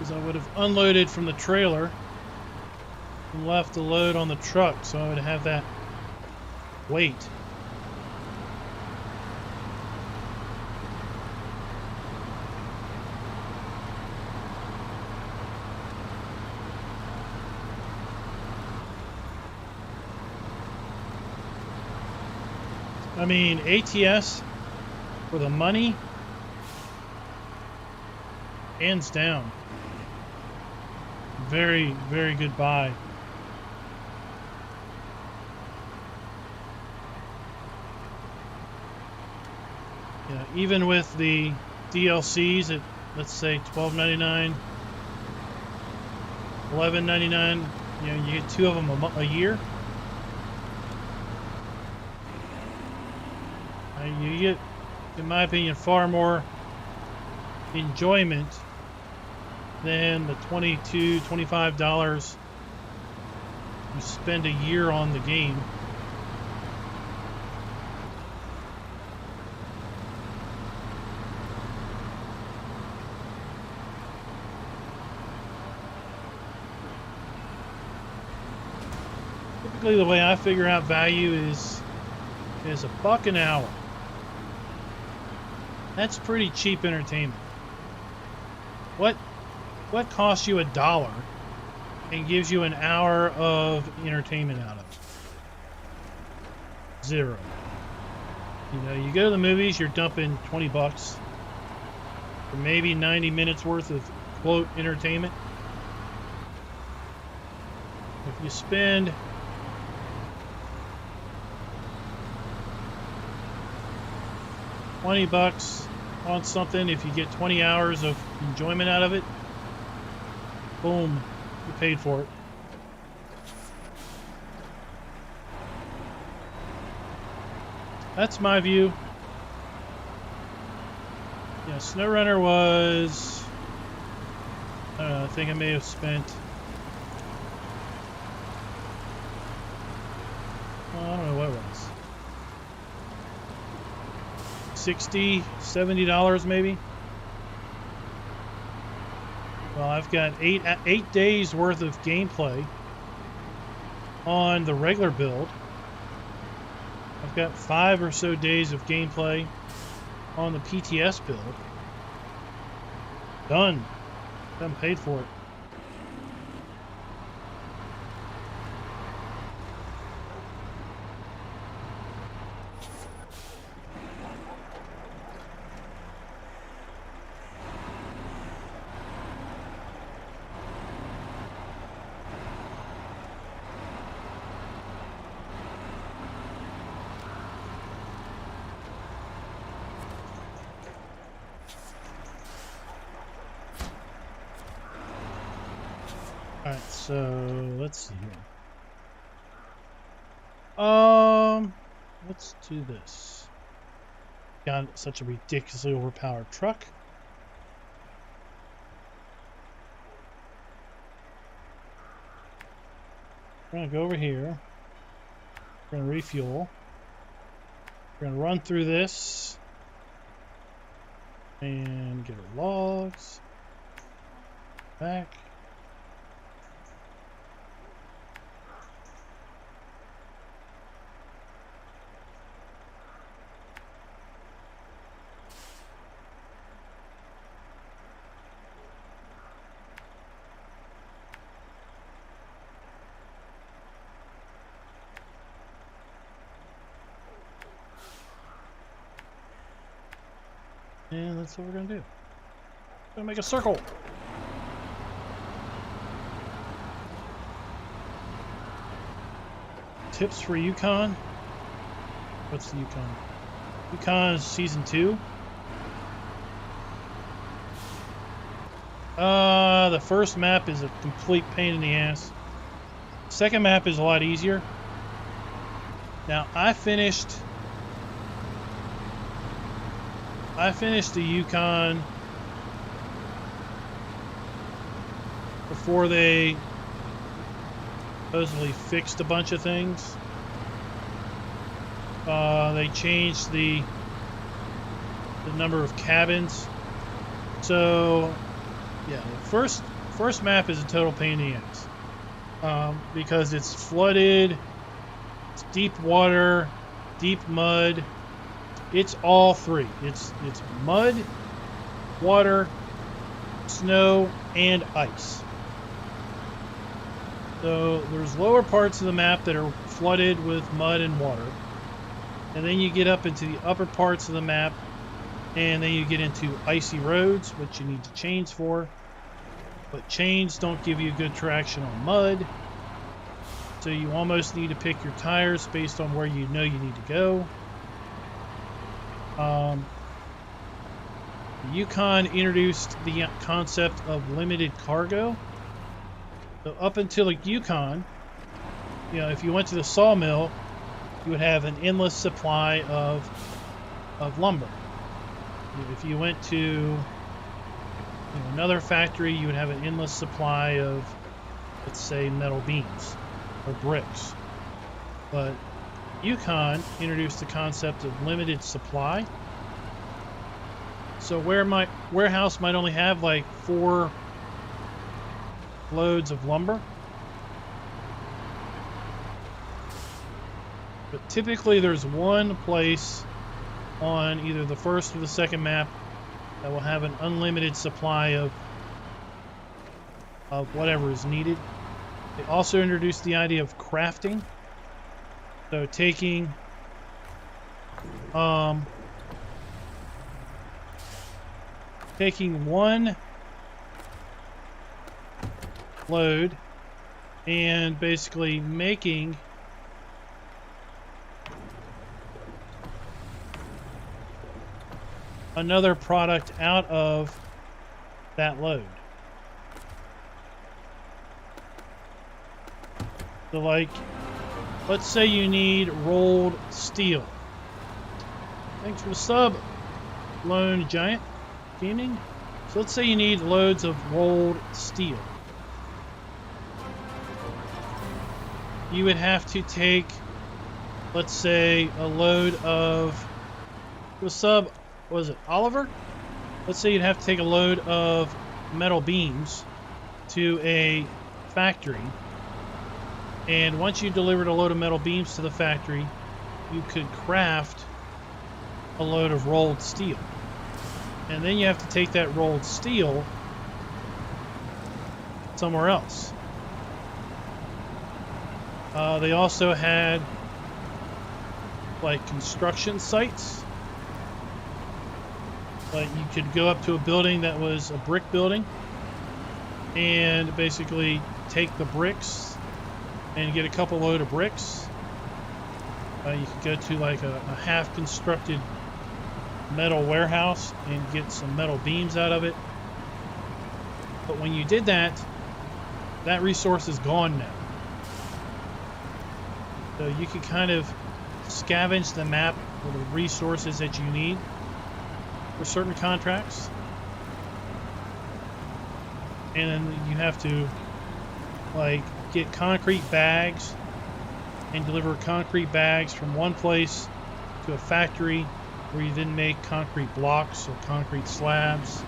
I would have unloaded from the trailer and left the load on the truck, so I would have that weight. I mean, ATS for the money, hands down. Very, very good buy. Yeah, even with the DLCs at, let's say, $12.99, $11.99, you know, you get 2 of them a year. You get, in my opinion, far more enjoyment than the $22, $25 you spend a year on the game. Typically, the way I figure out value is $1 an hour. That's pretty cheap entertainment. What costs you $1 and gives you an hour of entertainment out of it? 0. You know, you go to the movies, you're dumping $20 for maybe 90 minutes worth of quote entertainment. If you spend $20 on something, if you get 20 hours of enjoyment out of it, boom, you paid for it. That's my view. Yeah, SnowRunner was, I don't know, I think I may have spent, well, I don't know what it was, $60, $70 maybe. Well, I've got eight days worth of gameplay on the regular build. I've got 5 or so days of gameplay on the PTS build. Done. Done, paid for it. Alright, so let's see here. Let's do this. Got such a ridiculously overpowered truck. We're gonna go over here. We're gonna refuel. We're gonna run through this and get our logs back. And that's what we're gonna do. We're gonna make a circle. Tips for Yukon. What's the Yukon? Yukon is season 2. The first map is a complete pain in the ass. Second map is a lot easier. Now I finished the Yukon before they supposedly fixed a bunch of things. They changed the number of cabins. So yeah, the first map is a total pain in the ass because it's flooded, it's deep water, deep mud. It's all three. It's mud, water, snow, and ice. So there's lower parts of the map that are flooded with mud and water. And then you get up into the upper parts of the map, and then you get into icy roads, which you need to chains for. But chains don't give you good traction on mud. So you almost need to pick your tires based on where you know you need to go. The Yukon introduced the concept of limited cargo. So up until the Yukon, you know, if you went to the sawmill, you would have an endless supply of lumber. If you went to another factory, you would have an endless supply of, let's say, metal beams or bricks. But Yukon introduced the concept of limited supply. So where my warehouse might only have like 4 loads of lumber, but typically there's one place on either the first or the second map that will have an unlimited supply of whatever is needed. They also introduced the idea of crafting. So taking taking one load and basically making another product out of that load. So like, let's say you need rolled steel. Thanks for the sub, Lone Giant Gaming. So let's say you need loads of rolled steel. You would have to take, let's say, a load of, the sub, what was it, Oliver? Let's say you'd have to take a load of metal beams to a factory. And once you delivered a load of metal beams to the factory, you could craft a load of rolled steel. And then you have to take that rolled steel somewhere else. They also had like construction sites. Like you could go up to a building that was a brick building and basically take the bricks and get a couple load of bricks. You could go to like a half constructed metal warehouse and get some metal beams out of it. But when you did that, that resource is gone now. So you can kind of scavenge the map for the resources that you need for certain contracts. And then you have to like get concrete bags and deliver concrete bags from one place to a factory where you then make concrete blocks or concrete slabs.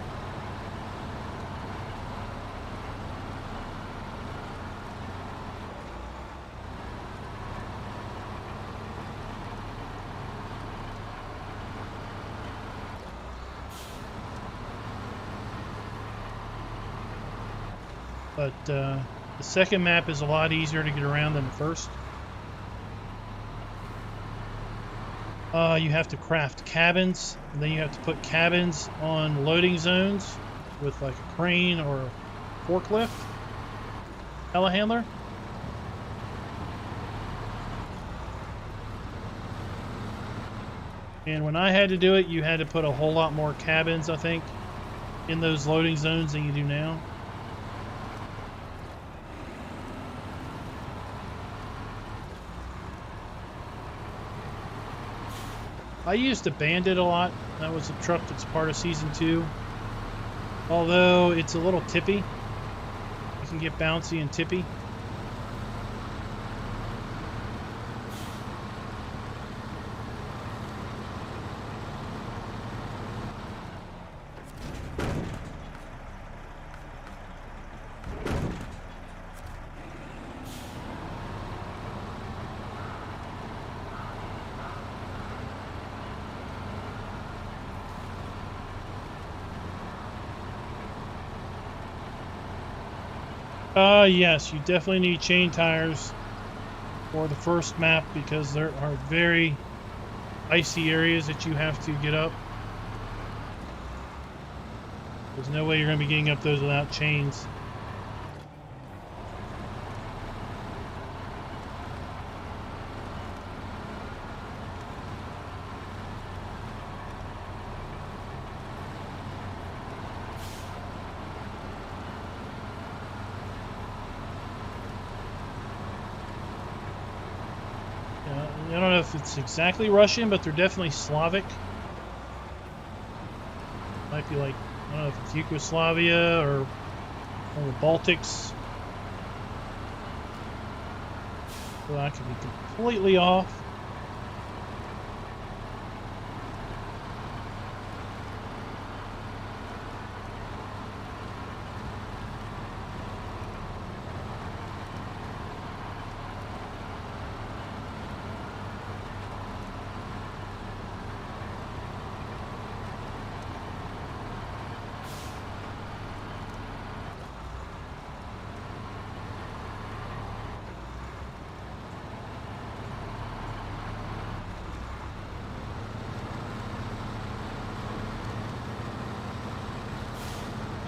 But the second map is a lot easier to get around than the first. You have to craft cabins, and then you have to put cabins on loading zones with like a crane or a forklift telehandler. And when I had to do it, you had to put a whole lot more cabins, I think, in those loading zones than you do now. I used a Bandit a lot. That was a truck that's part of Season 2. Although it's a little tippy. You can get bouncy and tippy. Yes, you definitely need chain tires for the first map because there are very icy areas that you have to get up. There's no way you're going to be getting up those without chains. I don't know if it's exactly Russian, but they're definitely Slavic. Might be like, I don't know if it's Yugoslavia or the Baltics. So I could be completely off.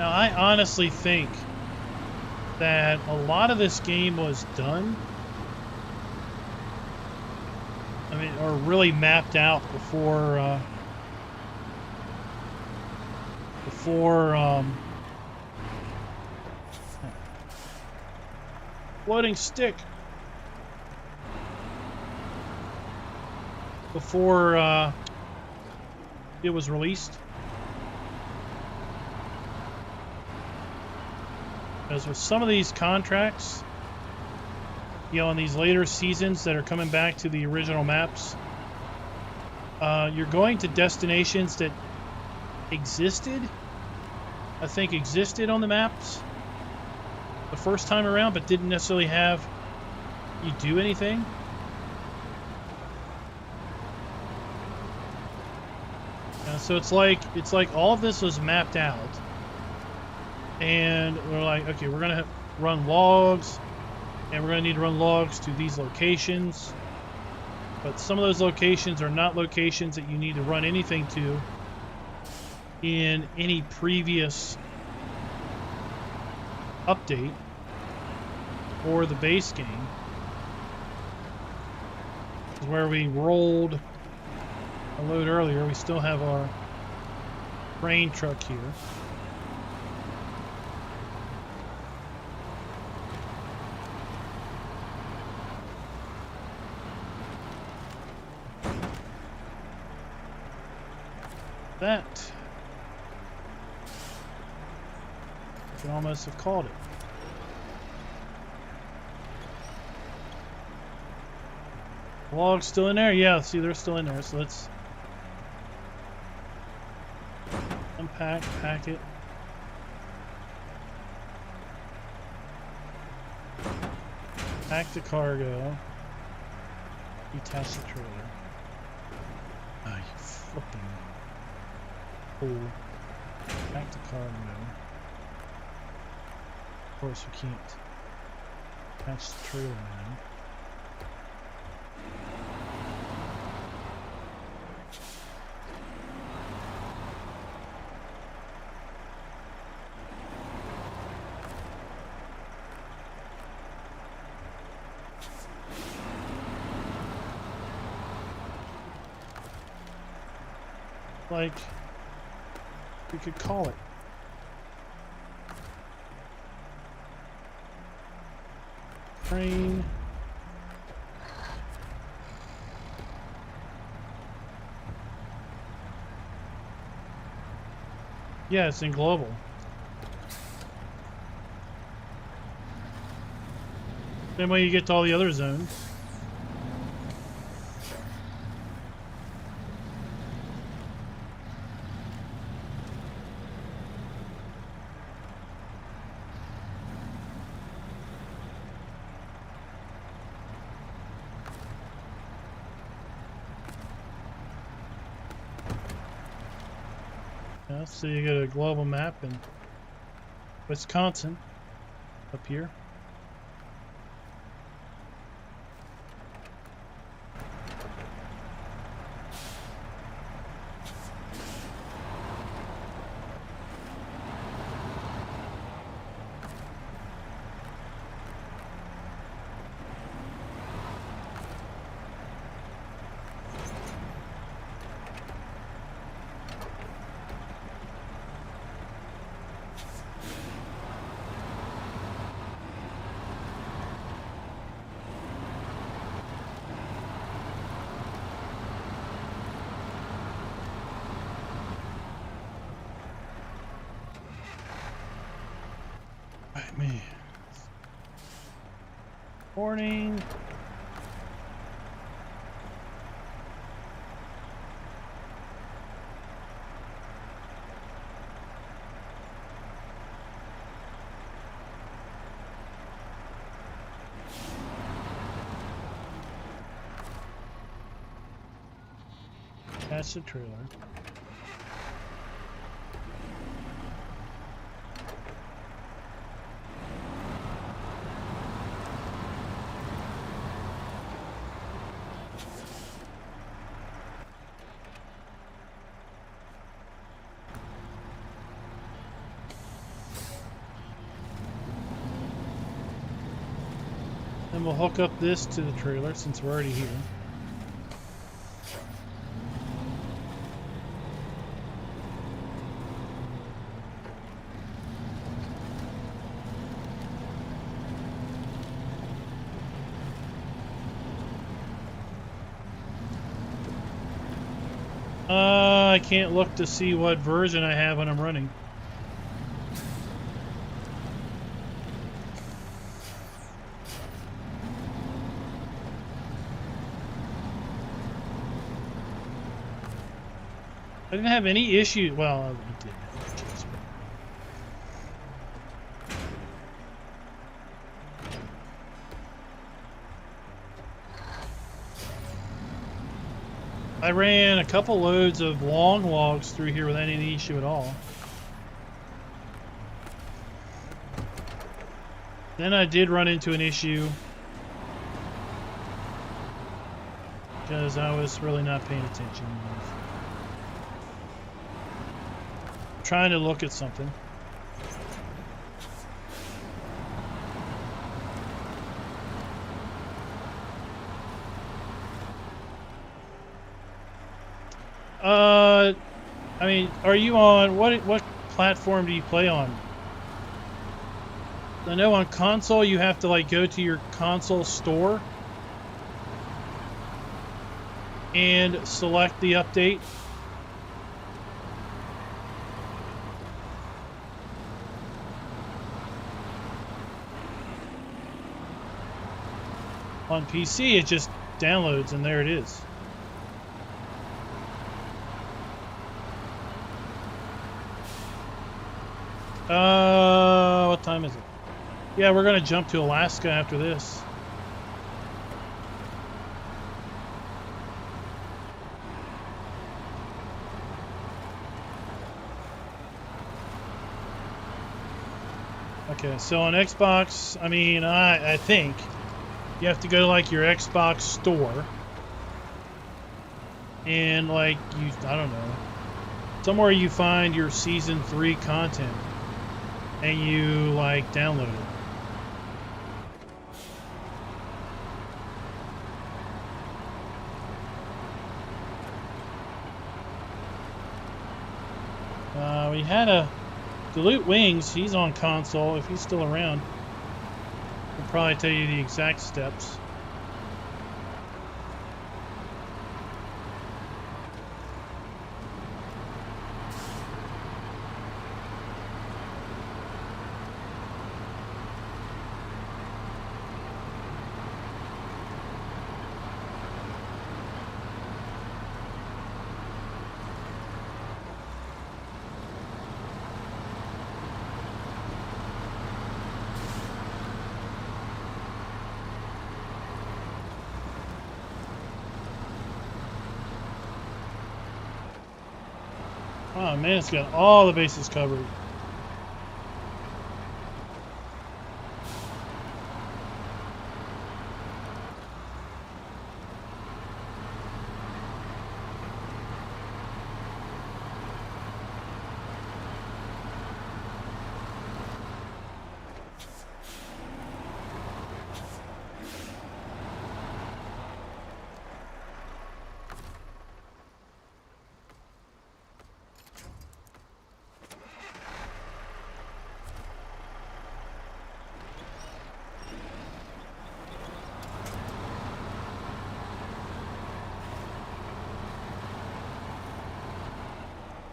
Now, I honestly think that a lot of this game was done, I mean, or really mapped out before floating stick, before it was released. Because with some of these contracts, you know, in these later seasons that are coming back to the original maps, you're going to destinations that existed on the maps the first time around, but didn't necessarily have you do anything. So it's like all of this was mapped out, and we're like, okay, we're gonna run logs, and we're gonna need to run logs to these locations, but some of those locations are not locations that you need to run anything to in any previous update or the base game. This is where we rolled a load earlier. We still have our grain truck here. That I can almost have called it. Logs still in there? Yeah, see, they're still in there. So let's unpack, pack it. Pack the cargo. Detach the trailer. Ah, you flipping fool. Pack the cargo. Of course, we can't attach the trailer now. Like, we could call it. Train. Yeah, it's in global. Same way you get to all the other zones. So you get a global map in Wisconsin up here. Me. Morning. That's the trailer. And we'll hook up this to the trailer since we're already here. I can't look to see what version I have when I'm running. I didn't have any issue. Well, I did have issues. I ran a couple loads of long logs through here without any issue at all. Then I did run into an issue because I was really not paying attention. Trying to look at something. I mean, are you on what platform do you play on? I know on console you have to like go to your console store and select the update. On PC it just downloads and there it is. What time is it? Yeah, we're gonna jump to Alaska after this. Okay, so on Xbox, I mean, I think you have to go to like your Xbox store and like I don't know, somewhere you find your season 3 content and you like download it. We had a Dilute Wings, he's on console. If he's still around, he'll probably tell you the exact steps. Oh man, it's got all the bases covered.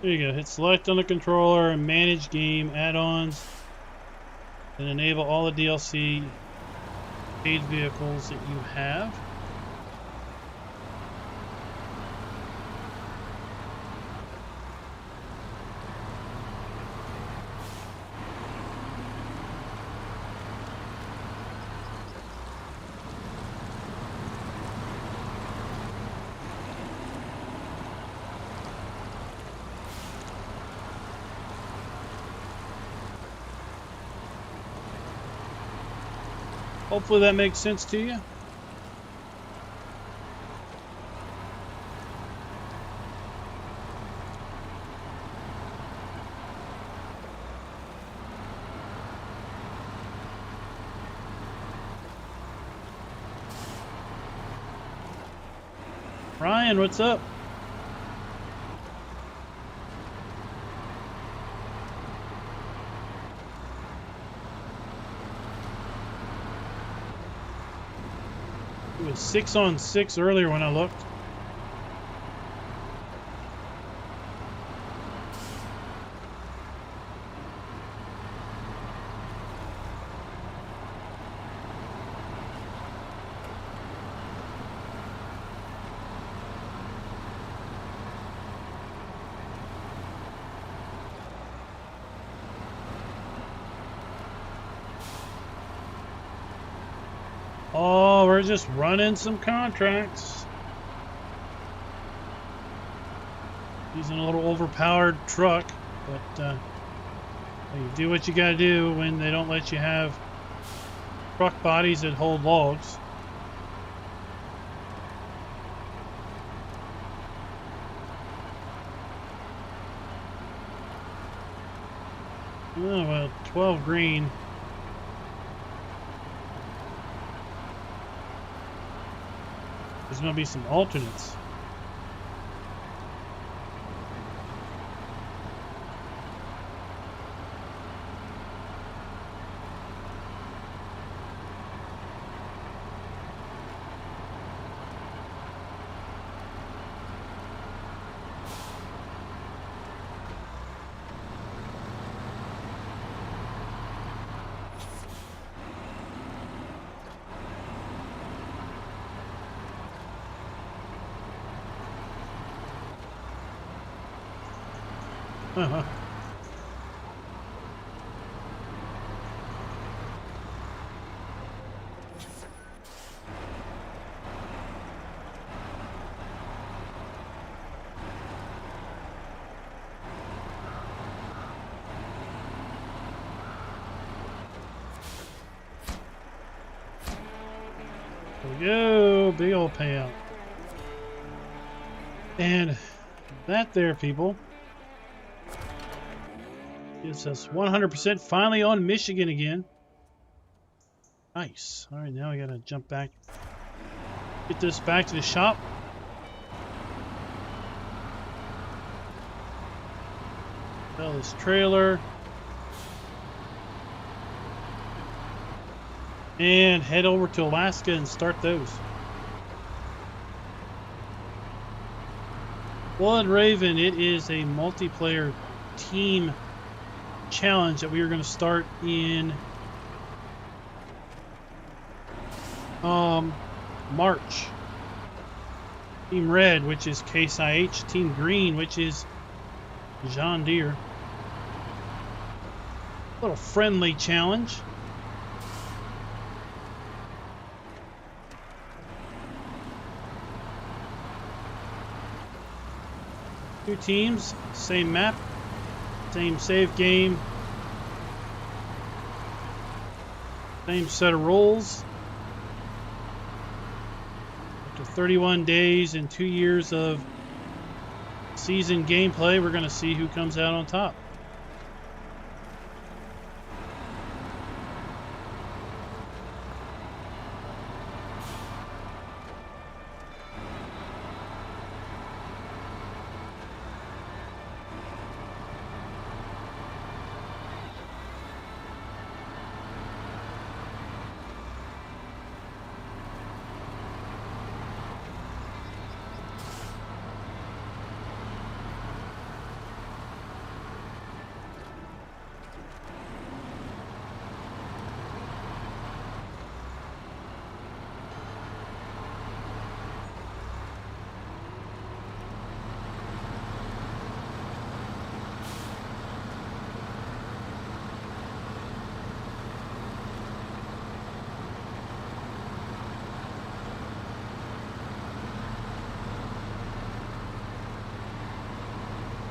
There you go. Hit select on the controller and manage game add-ons and enable all the DLC paid vehicles that you have. Hopefully that makes sense to you. Ryan, what's up? It was 6 on 6 earlier when I looked. Oh, we're just running some contracts. Using a little overpowered truck, but you do what you gotta do when they don't let you have truck bodies that hold logs. Oh, well, 12 green. There's going to be some alternates. Uh-huh. There we go, big old payout. And that there, people, gives us 100% finally on Michigan again. Nice. All right, now we gotta jump back. Get this back to the shop. Sell this trailer. And head over to Alaska and start those. Blood Raven, it is a multiplayer team challenge that we are going to start in March. Team Red, which is Case IH. Team Green, which is John Deere. Little friendly challenge. Two teams, same map. Same save game, same set of rules. After 31 days and 2 years of season gameplay, we're going to see who comes out on top.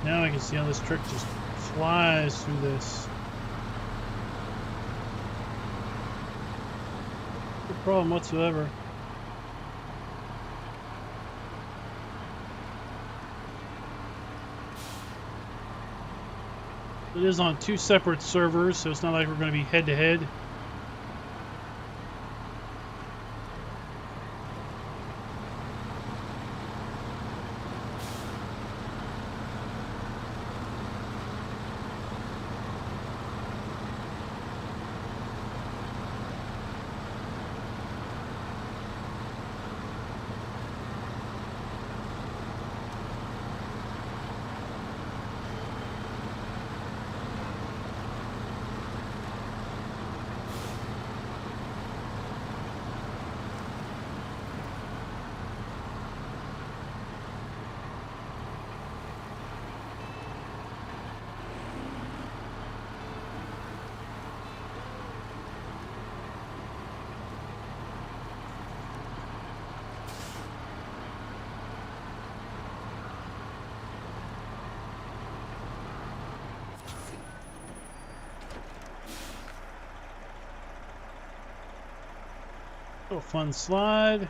Now I can see how this trick just flies through this. No problem whatsoever. It is on 2 separate servers, so it's not like we're going to be head-to-head. Little fun slide.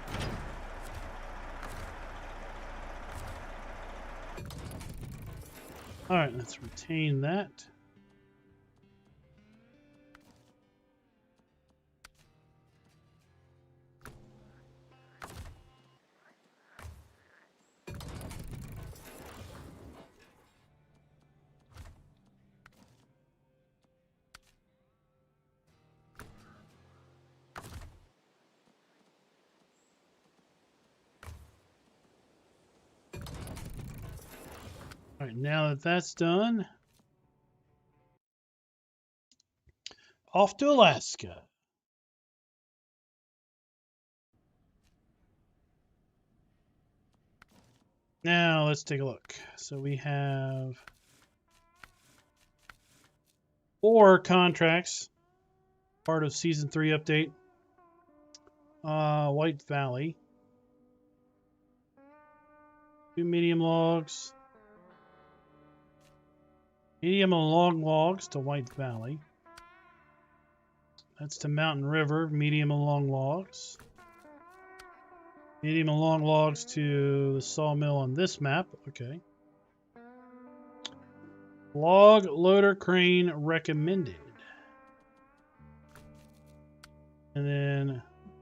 All right, let's retain that. All right, now that that's done, off to Alaska. Now let's take a look. So we have 4 contracts, part of Season 3 update. White Valley. 2 medium logs. Medium and long logs to White Valley. That's to Mountain River, medium and long logs. Medium and long logs to the sawmill on this map. Okay. Log loader crane recommended. And then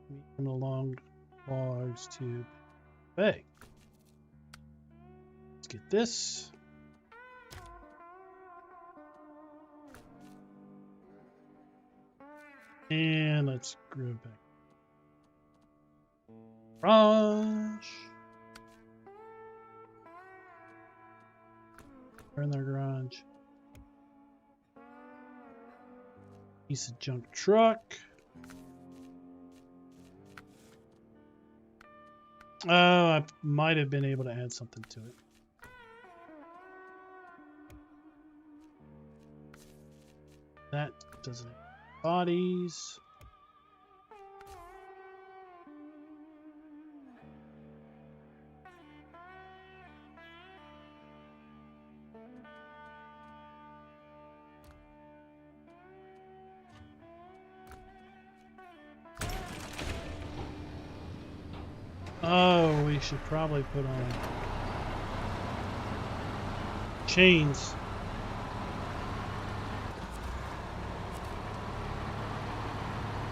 medium and long logs to Bay. Let's get this. And let's grow it back. Garage. We're in their garage. Piece of junk truck. Oh, I might have been able to add something to it. That doesn't have bodies. Oh, we should probably put on chains.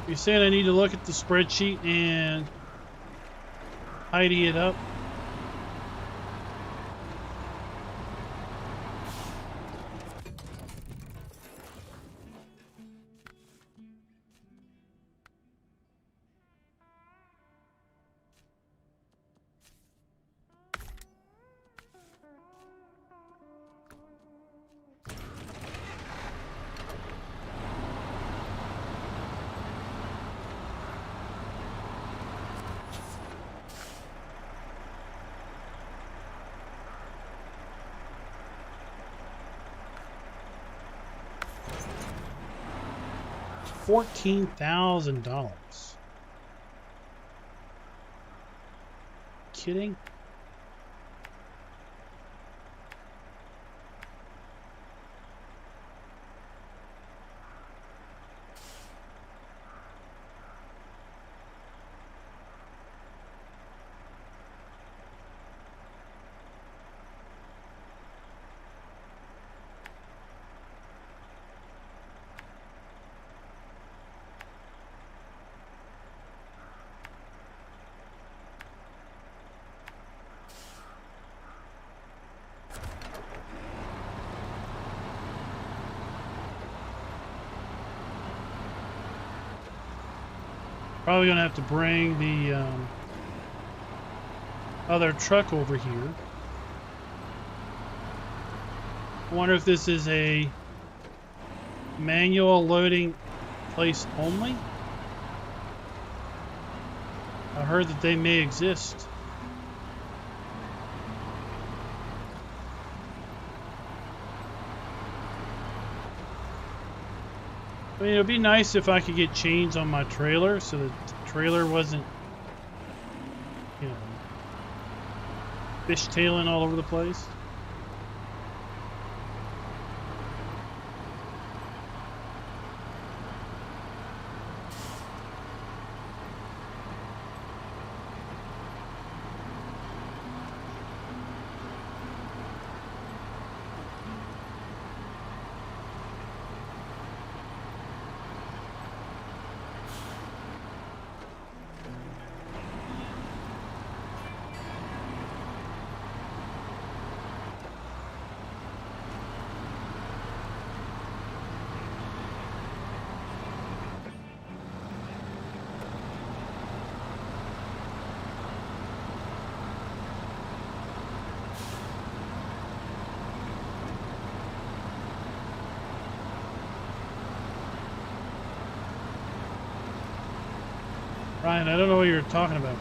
You're saying I need to look at the spreadsheet and tidy it up? $14,000. Kidding? Probably gonna have to bring the other truck over here. I wonder if this is a manual loading place only. I heard that they may exist. I mean, it would be nice if I could get chains on my trailer so that the trailer wasn't, you know, fishtailing all over the place. Ryan, I don't know what you're talking about.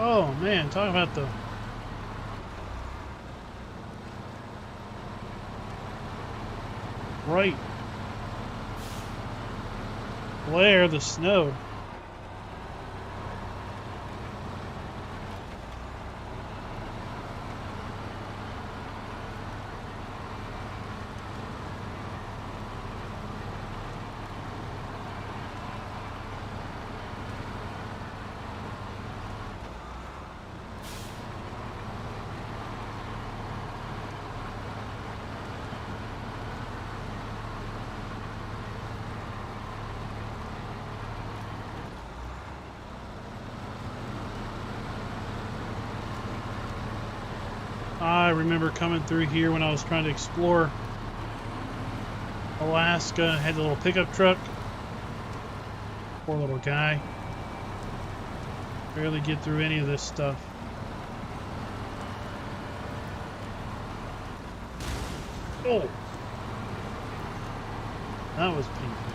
Oh man, talking about the bright glare, the snow. I remember coming through here when I was trying to explore Alaska. I had the little pickup truck. Poor little guy. Barely get through any of this stuff. Oh! That was painful.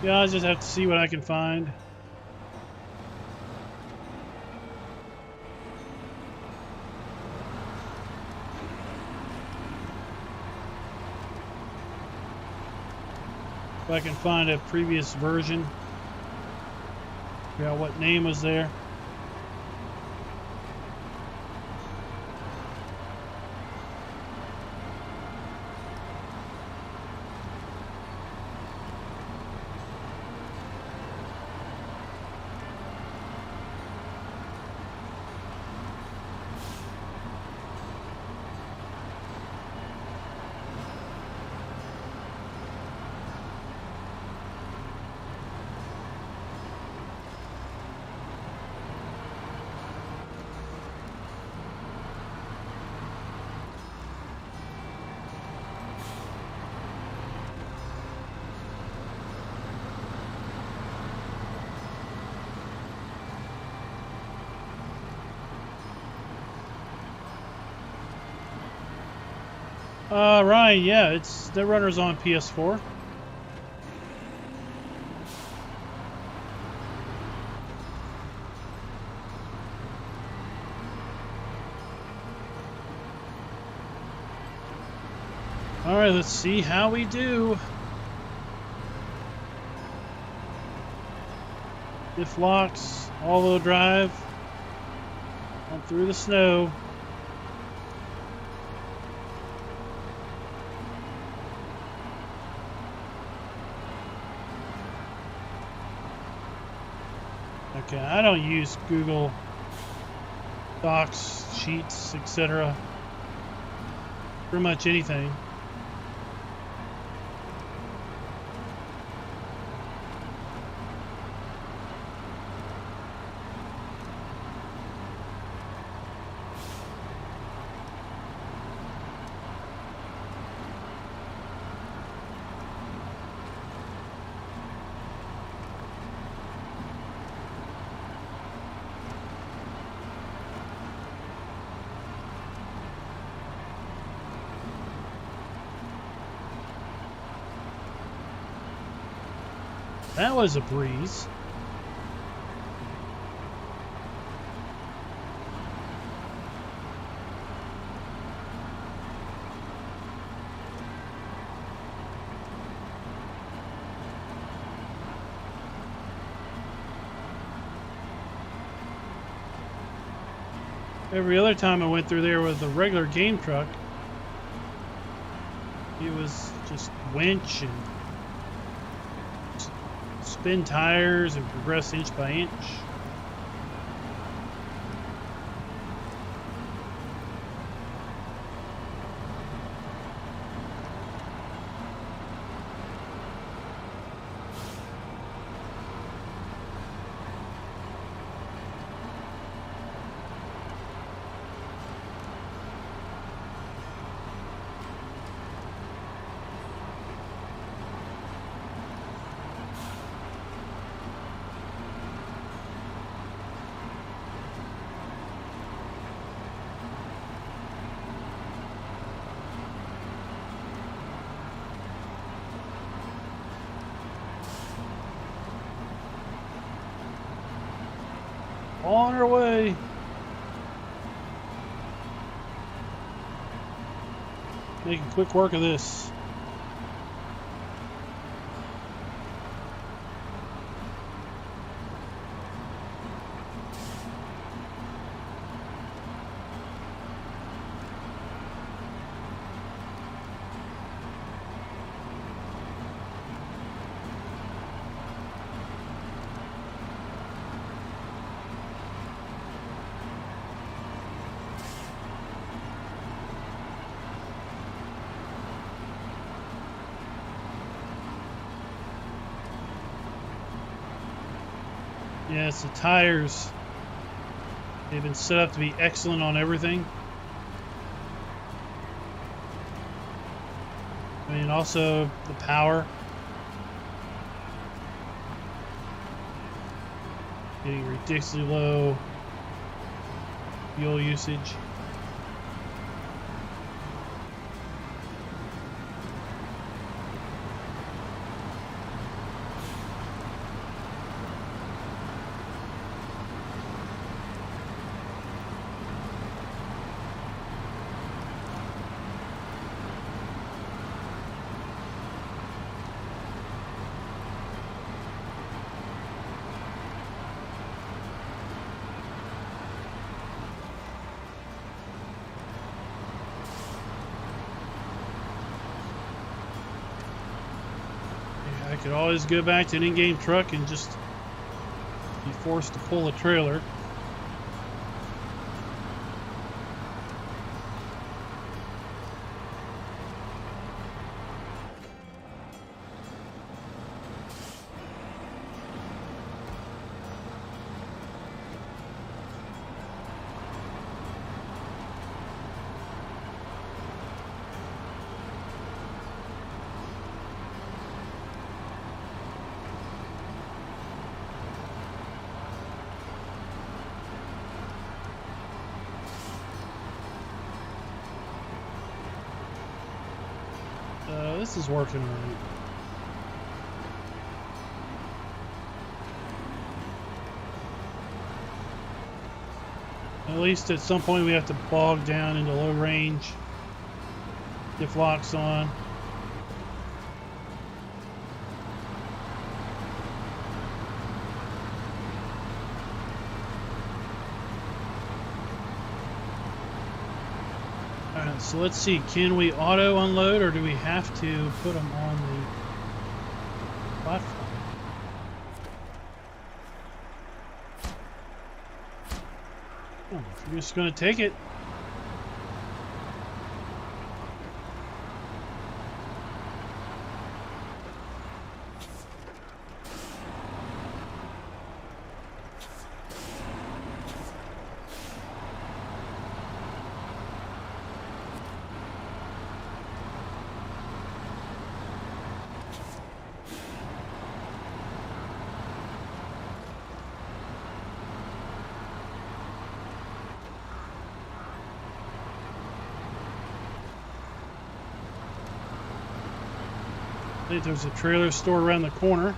Yeah, I just have to see what I can find. If I can find a previous version. Figure out what name was there. Ryan, yeah, it's SnowRunner's on PS4. All right, let's see how we do. Diff locks, all-wheel drive, on through the snow. Okay, I don't use Google Docs, Sheets, etc. Pretty much anything. That was a breeze. Every other time I went through there with a regular game truck, it was just winch and spin tires and progress inch by inch. On our way. Making quick work of this. Yes, the tires, they've been set up to be excellent on everything. I mean, also the power. Getting ridiculously low fuel usage. I could always go back to an in-game truck and just be forced to pull a trailer. This is working right. At least at some point we have to bog down into low range. Diff locks on. Alright, so let's see. Can we auto unload or do we have to put them on the platform? Oh, if you're just going to take it. I think there's a trailer store around the corner.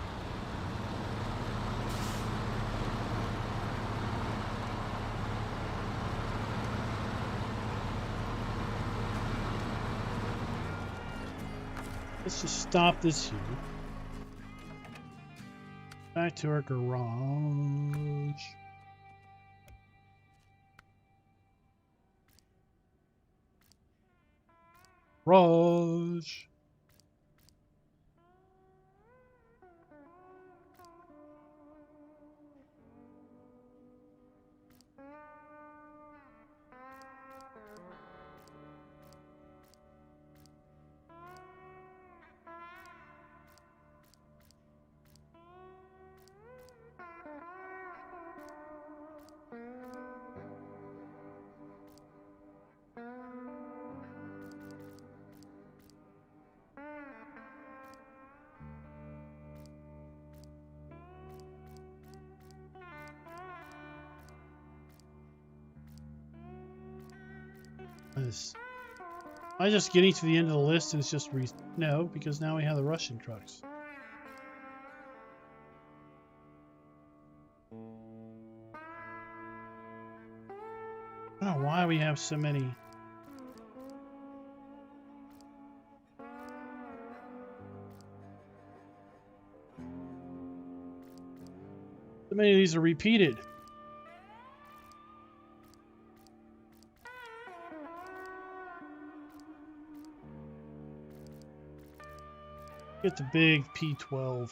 Let's just stop this here. Back to our garage. Garage. Am I just getting to the end of the list and it's just no, because now we have the Russian trucks. I don't know why we have so many. So many of these are repeated. Get the big P12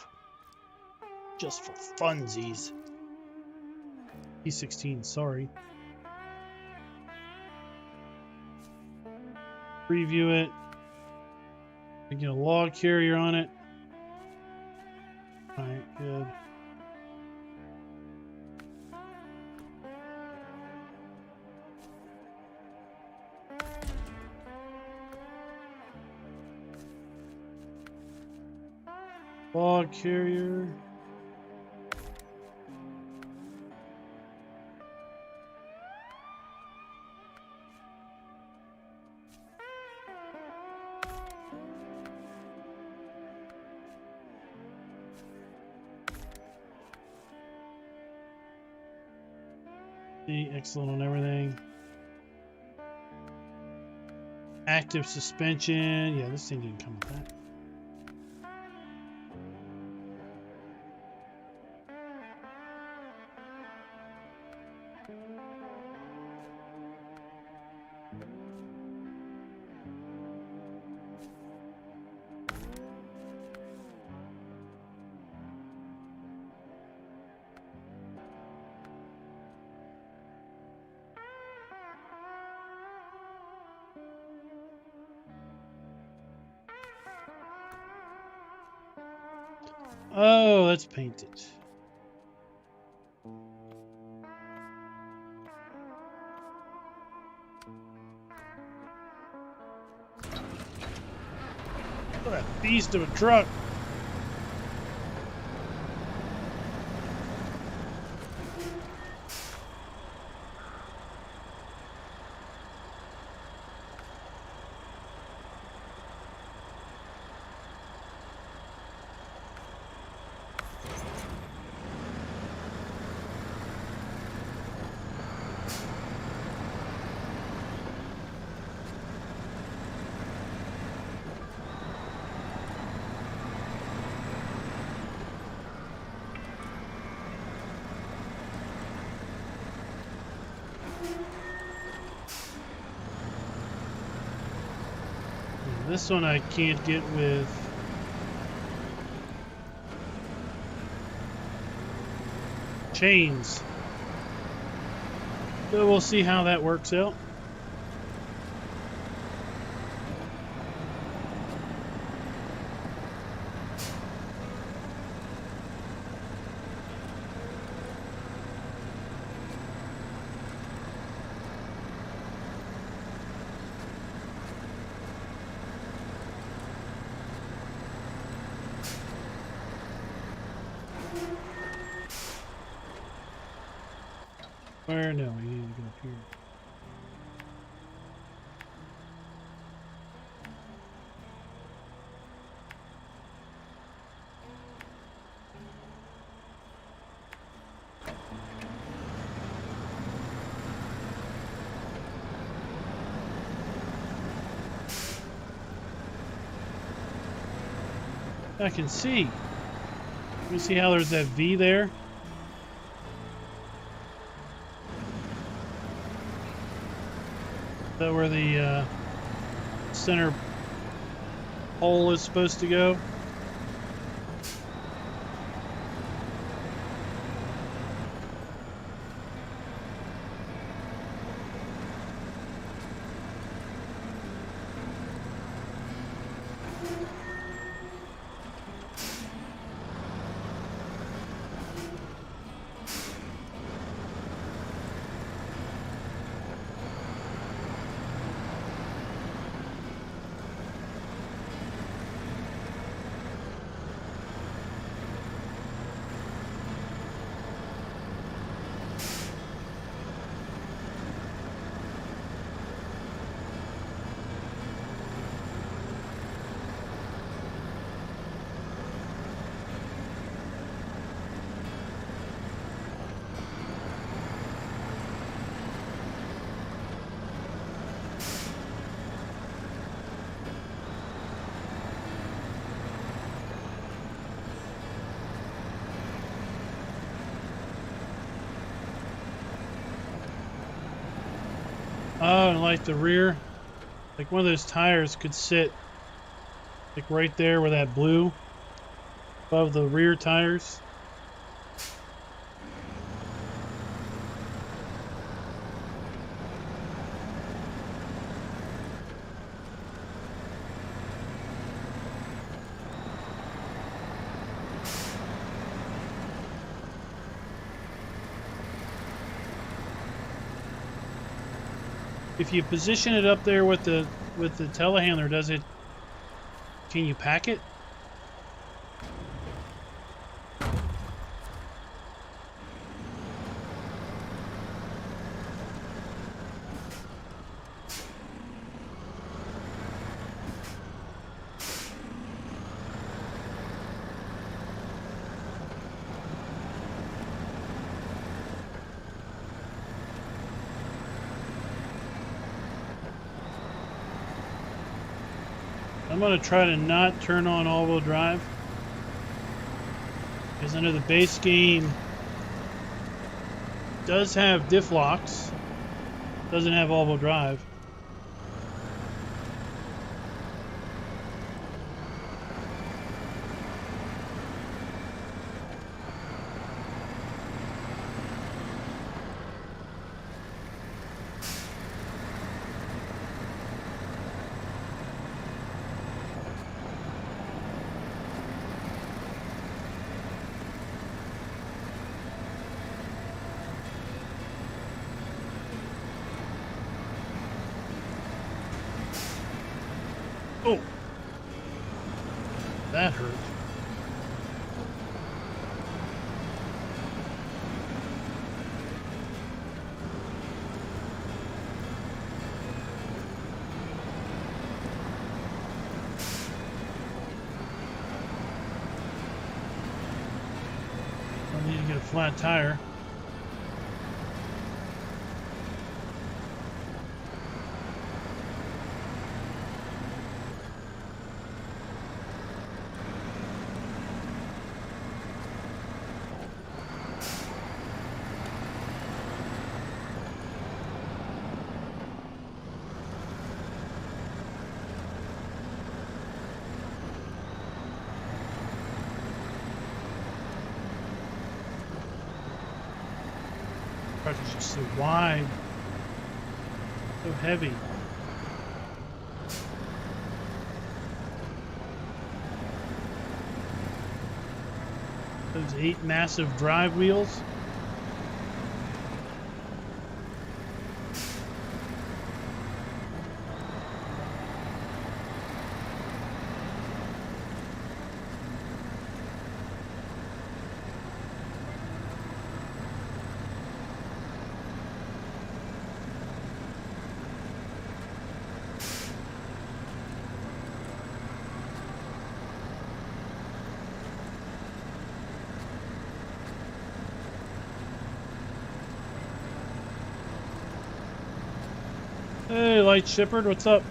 just for funsies. P16, sorry. Preview it. We get a log carrier on it. Alright, good. Log carrier. Excellent on everything. Active suspension. Yeah, this thing didn't come with that. Oh, let's paint it. What a beast of a truck. This one I can't get with chains. So we'll see how that works out. Where? No, we need to go up here. I can see. Let me see how there's that V there. Is that where the center pole is supposed to go? Oh, and like the rear, like one of those tires could sit like right there where that blue above the rear tires. If you position it up there with the telehandler, can you pack it? I'm going to try to not turn on all-wheel drive, because I know the base game does have diff locks, doesn't have all-wheel drive. Oh, that hurt. I need to get a flat tire. It's just so wide, so heavy. Those 8 massive drive wheels. Hey, Light Shepherd, what's up?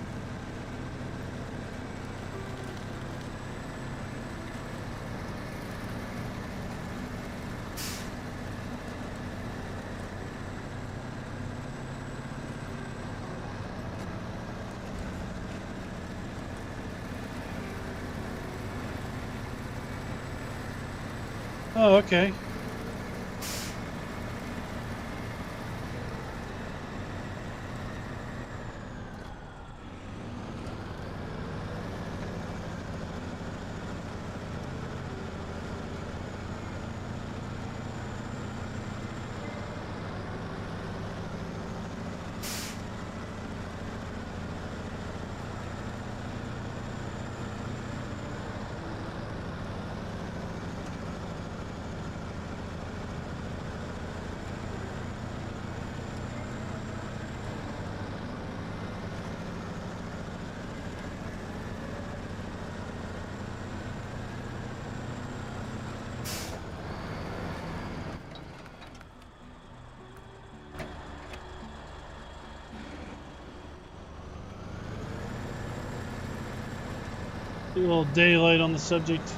Oh, okay. A little daylight on the subject.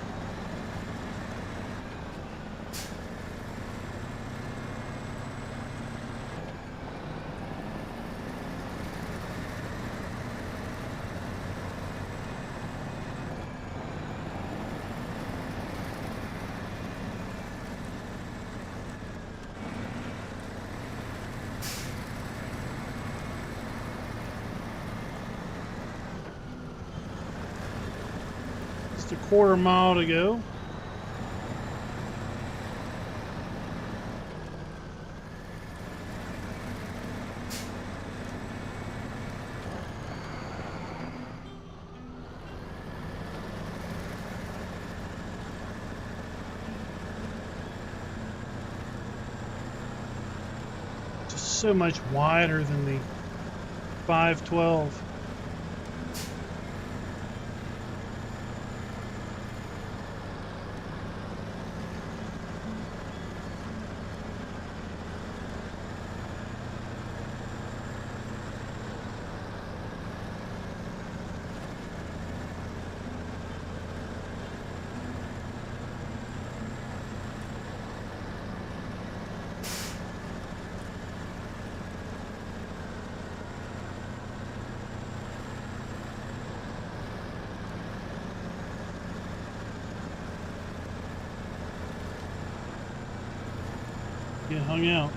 Just a quarter mile to go. Just so much wider than the 512. Get hung out.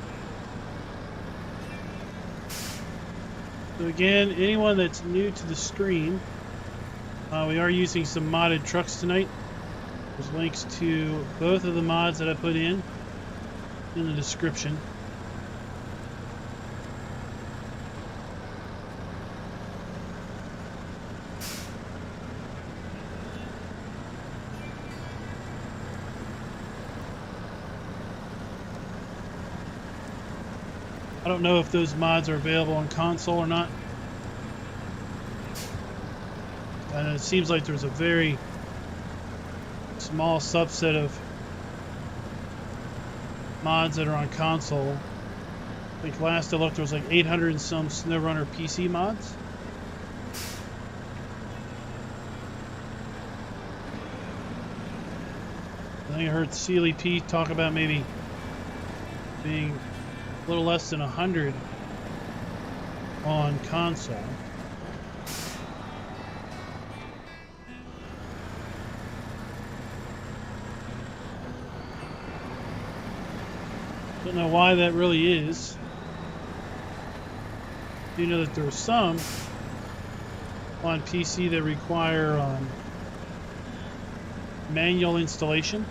So again, anyone that's new to the stream, we are using some modded trucks tonight. There's links to both of the mods that I put in the description. I don't know if those mods are available on console or not. And it seems like there's a very small subset of mods that are on console. I think last I looked there was like 800 and some SnowRunner PC mods. I think I heard Sealy P talk about maybe being a little less than 100 on console. Don't know why that really is. You know that there are some on PC that require manual installation,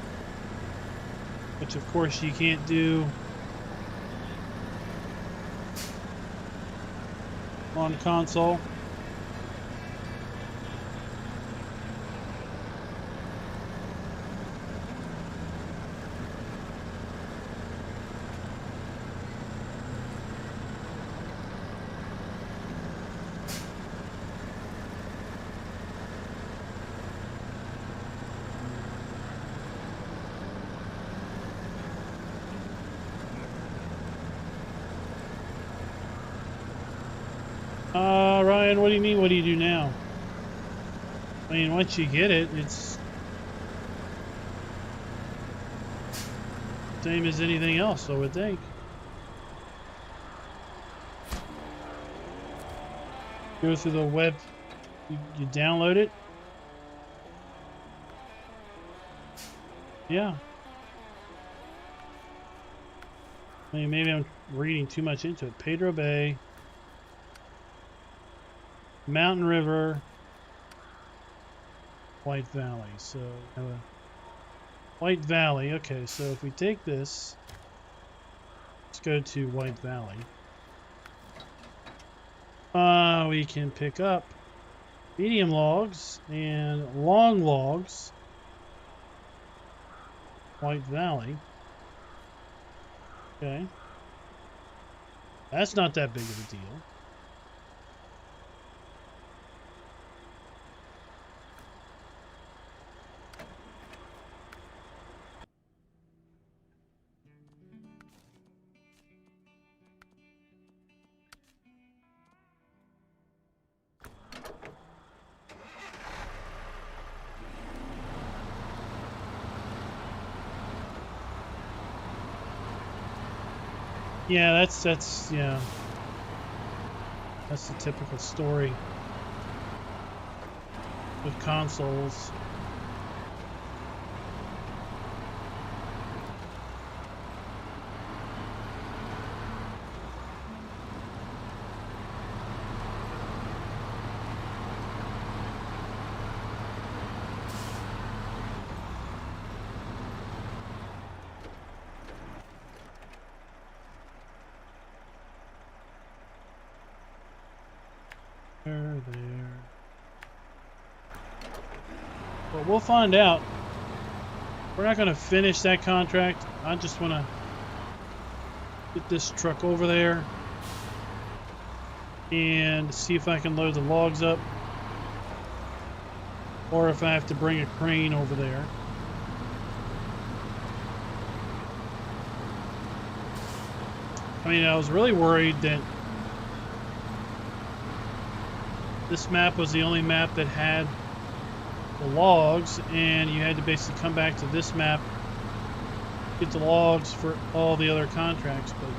which of course you can't do on console. Ryan, what do you mean, what do you do now? I mean, once you get it, it's same as anything else, I would think. Go through the web, you download it. Yeah. I mean, maybe I'm reading too much into it. Pedro Bay, Mountain River, White Valley. So White Valley. Okay, so if we take this, let's go to White Valley. We can pick up medium logs and long logs. White Valley. Okay. That's not that big of a deal. Yeah, that's yeah. That's the typical story with consoles. There. But we'll find out. We're not going to finish that contract. I just want to get this truck over there and see if I can load the logs up, or if I have to bring a crane over there. I mean, I was really worried that this map was the only map that had the logs, and you had to basically come back to this map, get the logs for all the other contracts, but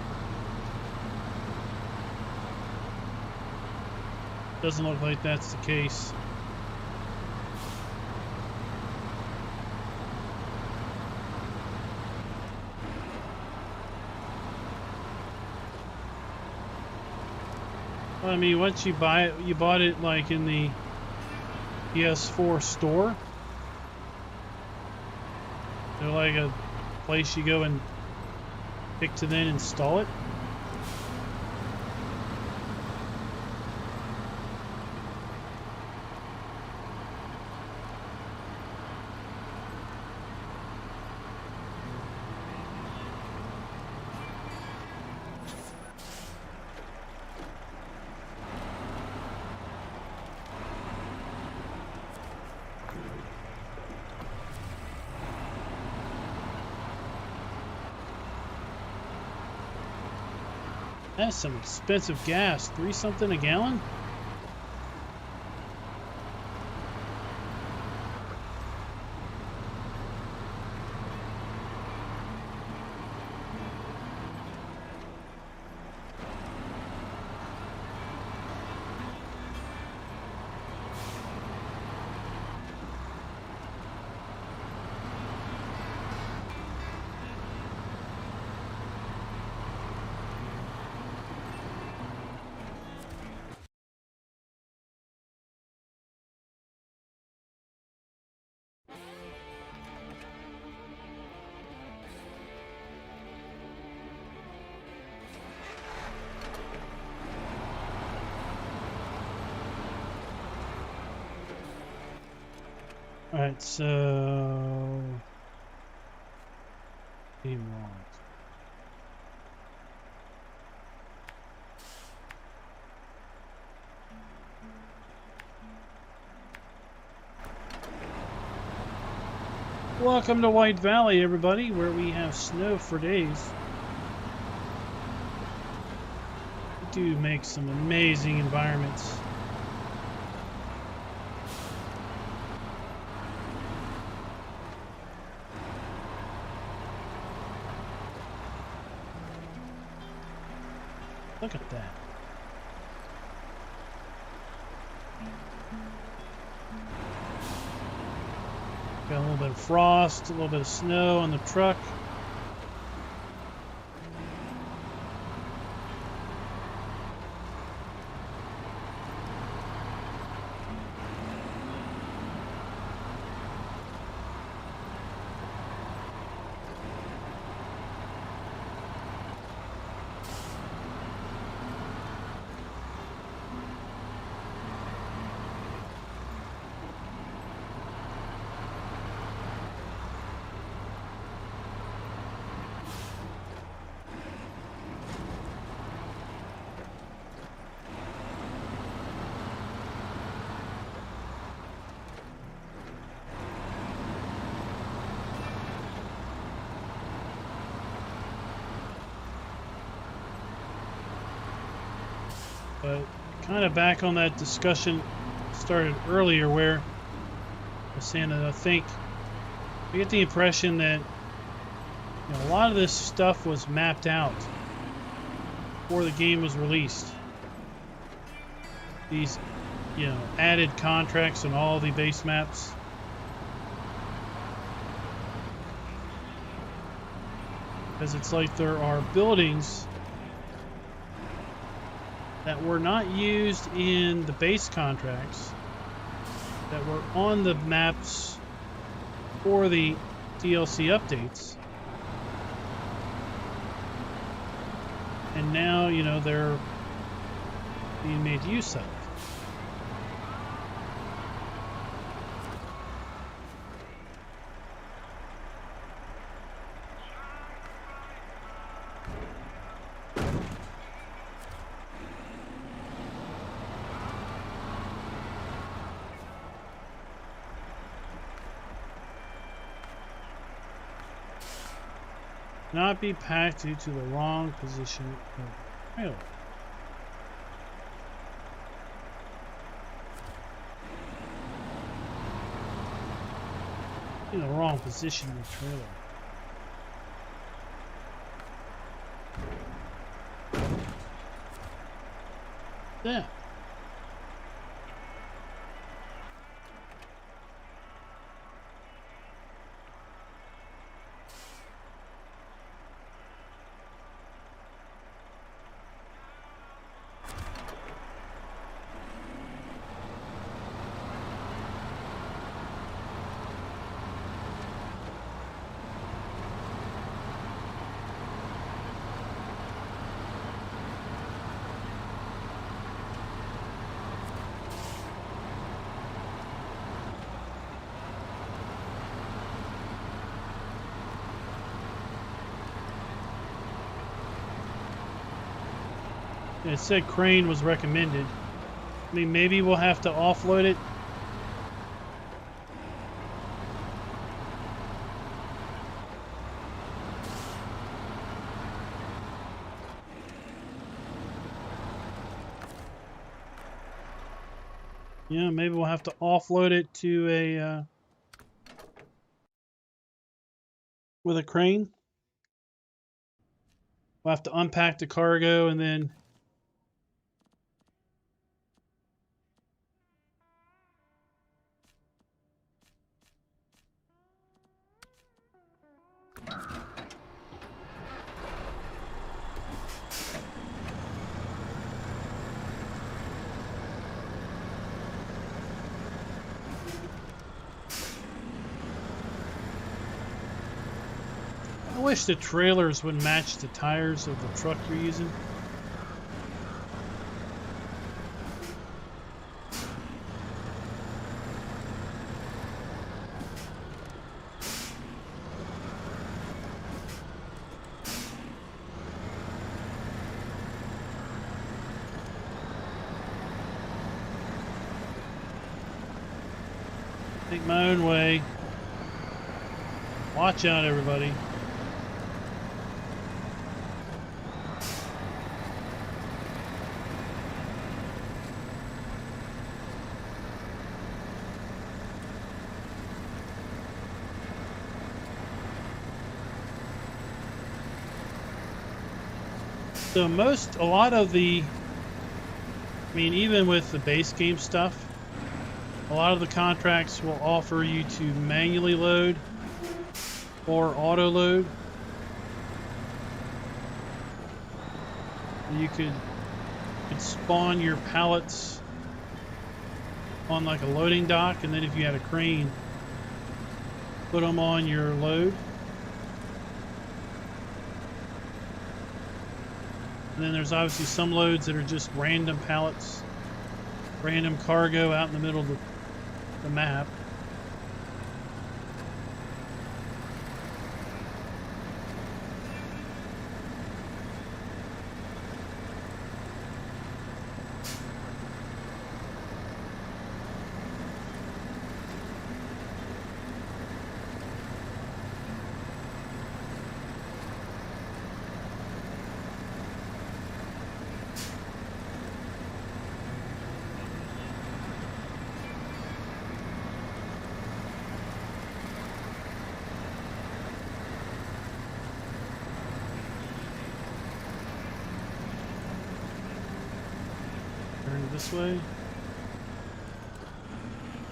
it doesn't look like that's the case. Well, I mean, once you buy it, you bought it like in the PS4 store. They're like a place you go and pick to then install it. That's some expensive gas. 3 something a gallon? Alright, so team logs. Welcome to White Valley, everybody, where we have snow for days. We do make some amazing environments. Look at that. Got a little bit of frost, a little bit of snow on the truck. But kind of back on that discussion started earlier where I was saying that I get the impression that a lot of this stuff was mapped out before the game was released. These, added contracts on all the base maps. Because it's like there are buildings that were not used in the base contracts that were on the maps for the DLC updates. And now, they're being made use of. Not be packed due to the wrong position of the trailer. In the wrong position of the trailer. Yeah. It said crane was recommended. I mean, maybe we'll have to offload it. Yeah, maybe we'll have to offload it to a with a crane. We'll have to unpack the cargo and then I wish the trailers would match the tires of the truck you're using. Take my own way. Watch out, everybody. So a lot of the, I mean, even with the base game stuff, a lot of the contracts will offer you to manually load or auto load. You could spawn your pallets on like a loading dock, and then if you had a crane, put them on your load. And then there's obviously some loads that are just random pallets, random cargo out in the middle of the map. this way?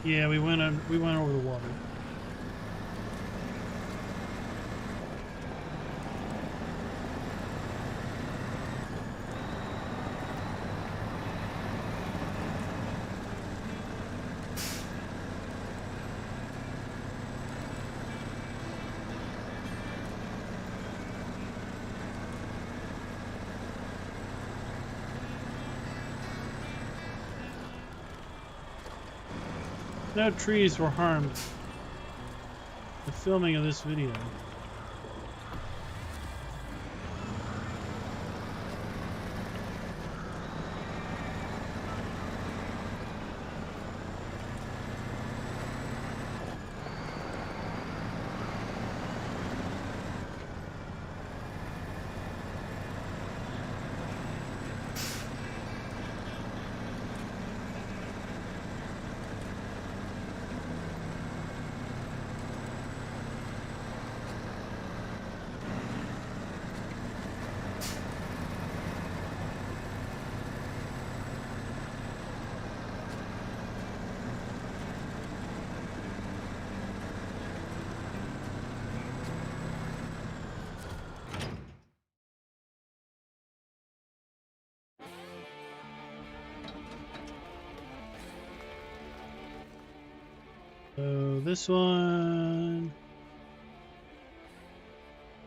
Yeah, we went over the water. No trees were harmed in the filming of this video. So this one,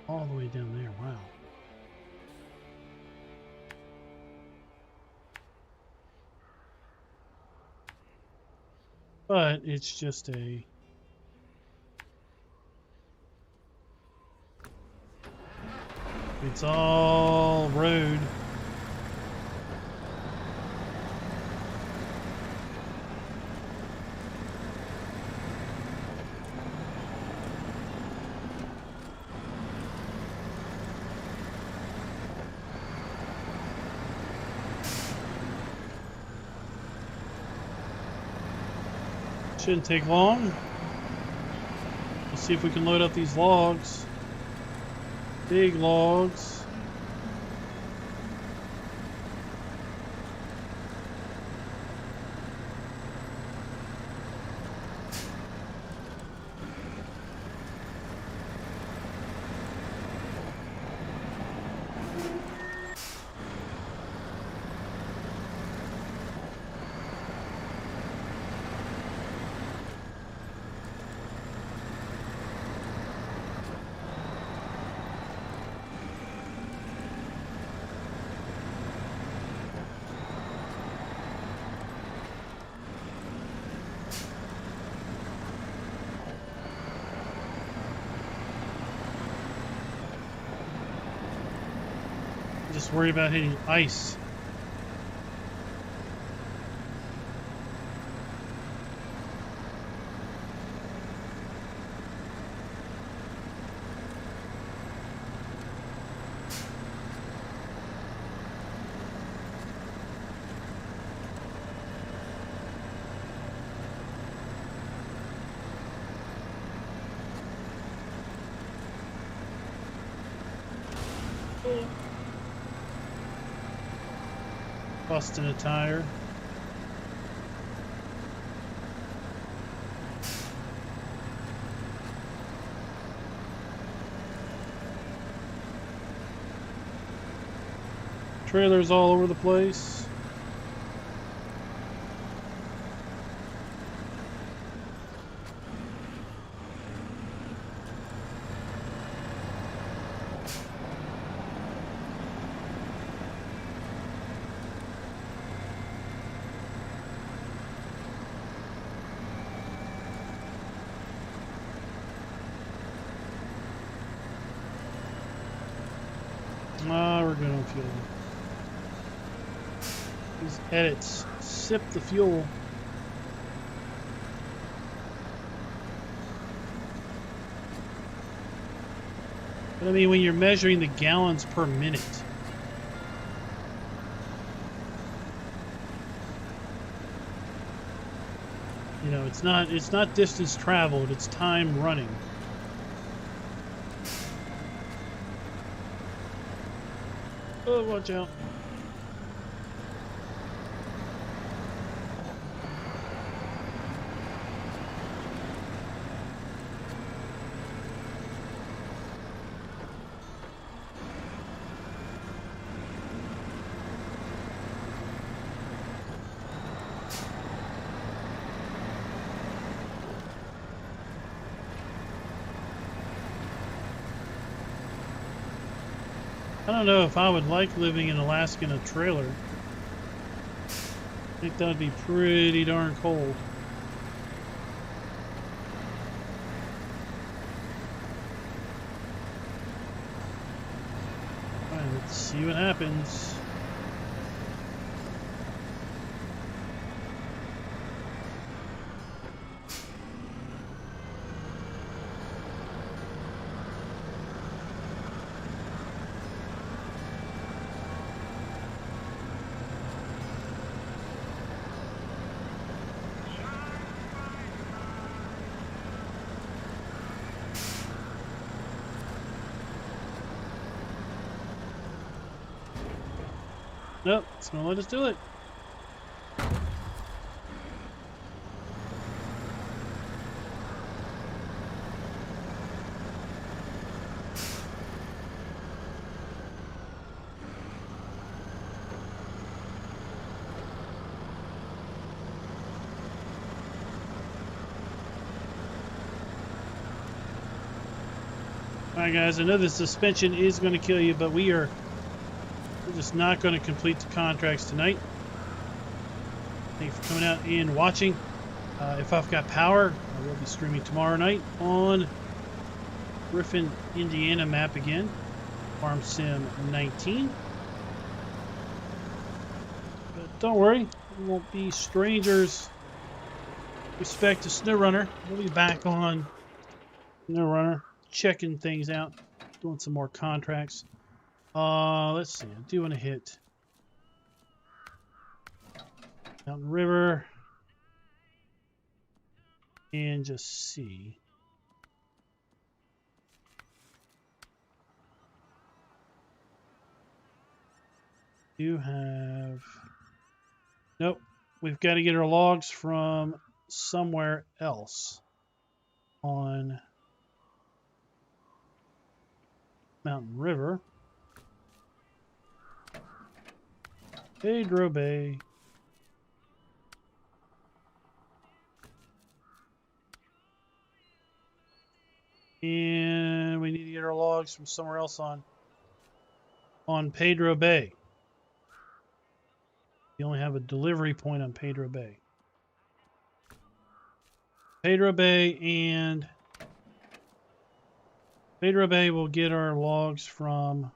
all the way down there, wow. But it's just a, it's all road. Shouldn't take long. Let's see if we can load up these logs. Big logs. Just worry about hitting ice. Busting a tire. Trailers all over the place. We're good on fuel. These edits sip the fuel. But I mean, when you're measuring the gallons per minute, you know, it's not distance traveled, it's time running. Oh, watch out. I don't know if I would like living in Alaska in a trailer. I think that would be pretty darn cold. Alright, let's see what happens. Nope, it's gonna let us do it. Alright guys, I know the suspension is going to kill you, but we're just not going to complete the contracts tonight. Thank you for coming out and watching. If I've got power, I will be streaming tomorrow night on Griffin, Indiana map again. Farm Sim 19. But don't worry, we won't be strangers with respect to SnowRunner. We'll be back on SnowRunner, checking things out, doing some more contracts. Let's see, I do want to hit Mountain River and just see. Do have, nope, we've got to get our logs from somewhere else on Mountain River. Pedro Bay. And we need to get our logs from somewhere else on Pedro Bay. You only have a delivery point on Pedro Bay. Pedro Bay and Pedro Bay will get our logs from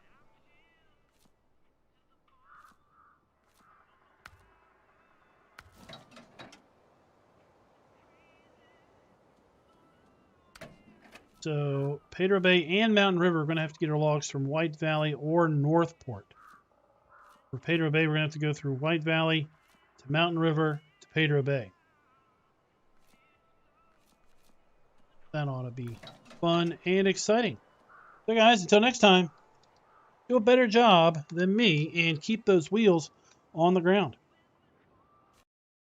so Pedro Bay and Mountain River are going to have to get our logs from White Valley or Northport. For Pedro Bay, we're going to have to go through White Valley to Mountain River to Pedro Bay. That ought to be fun and exciting. So guys, until next time, do a better job than me and keep those wheels on the ground.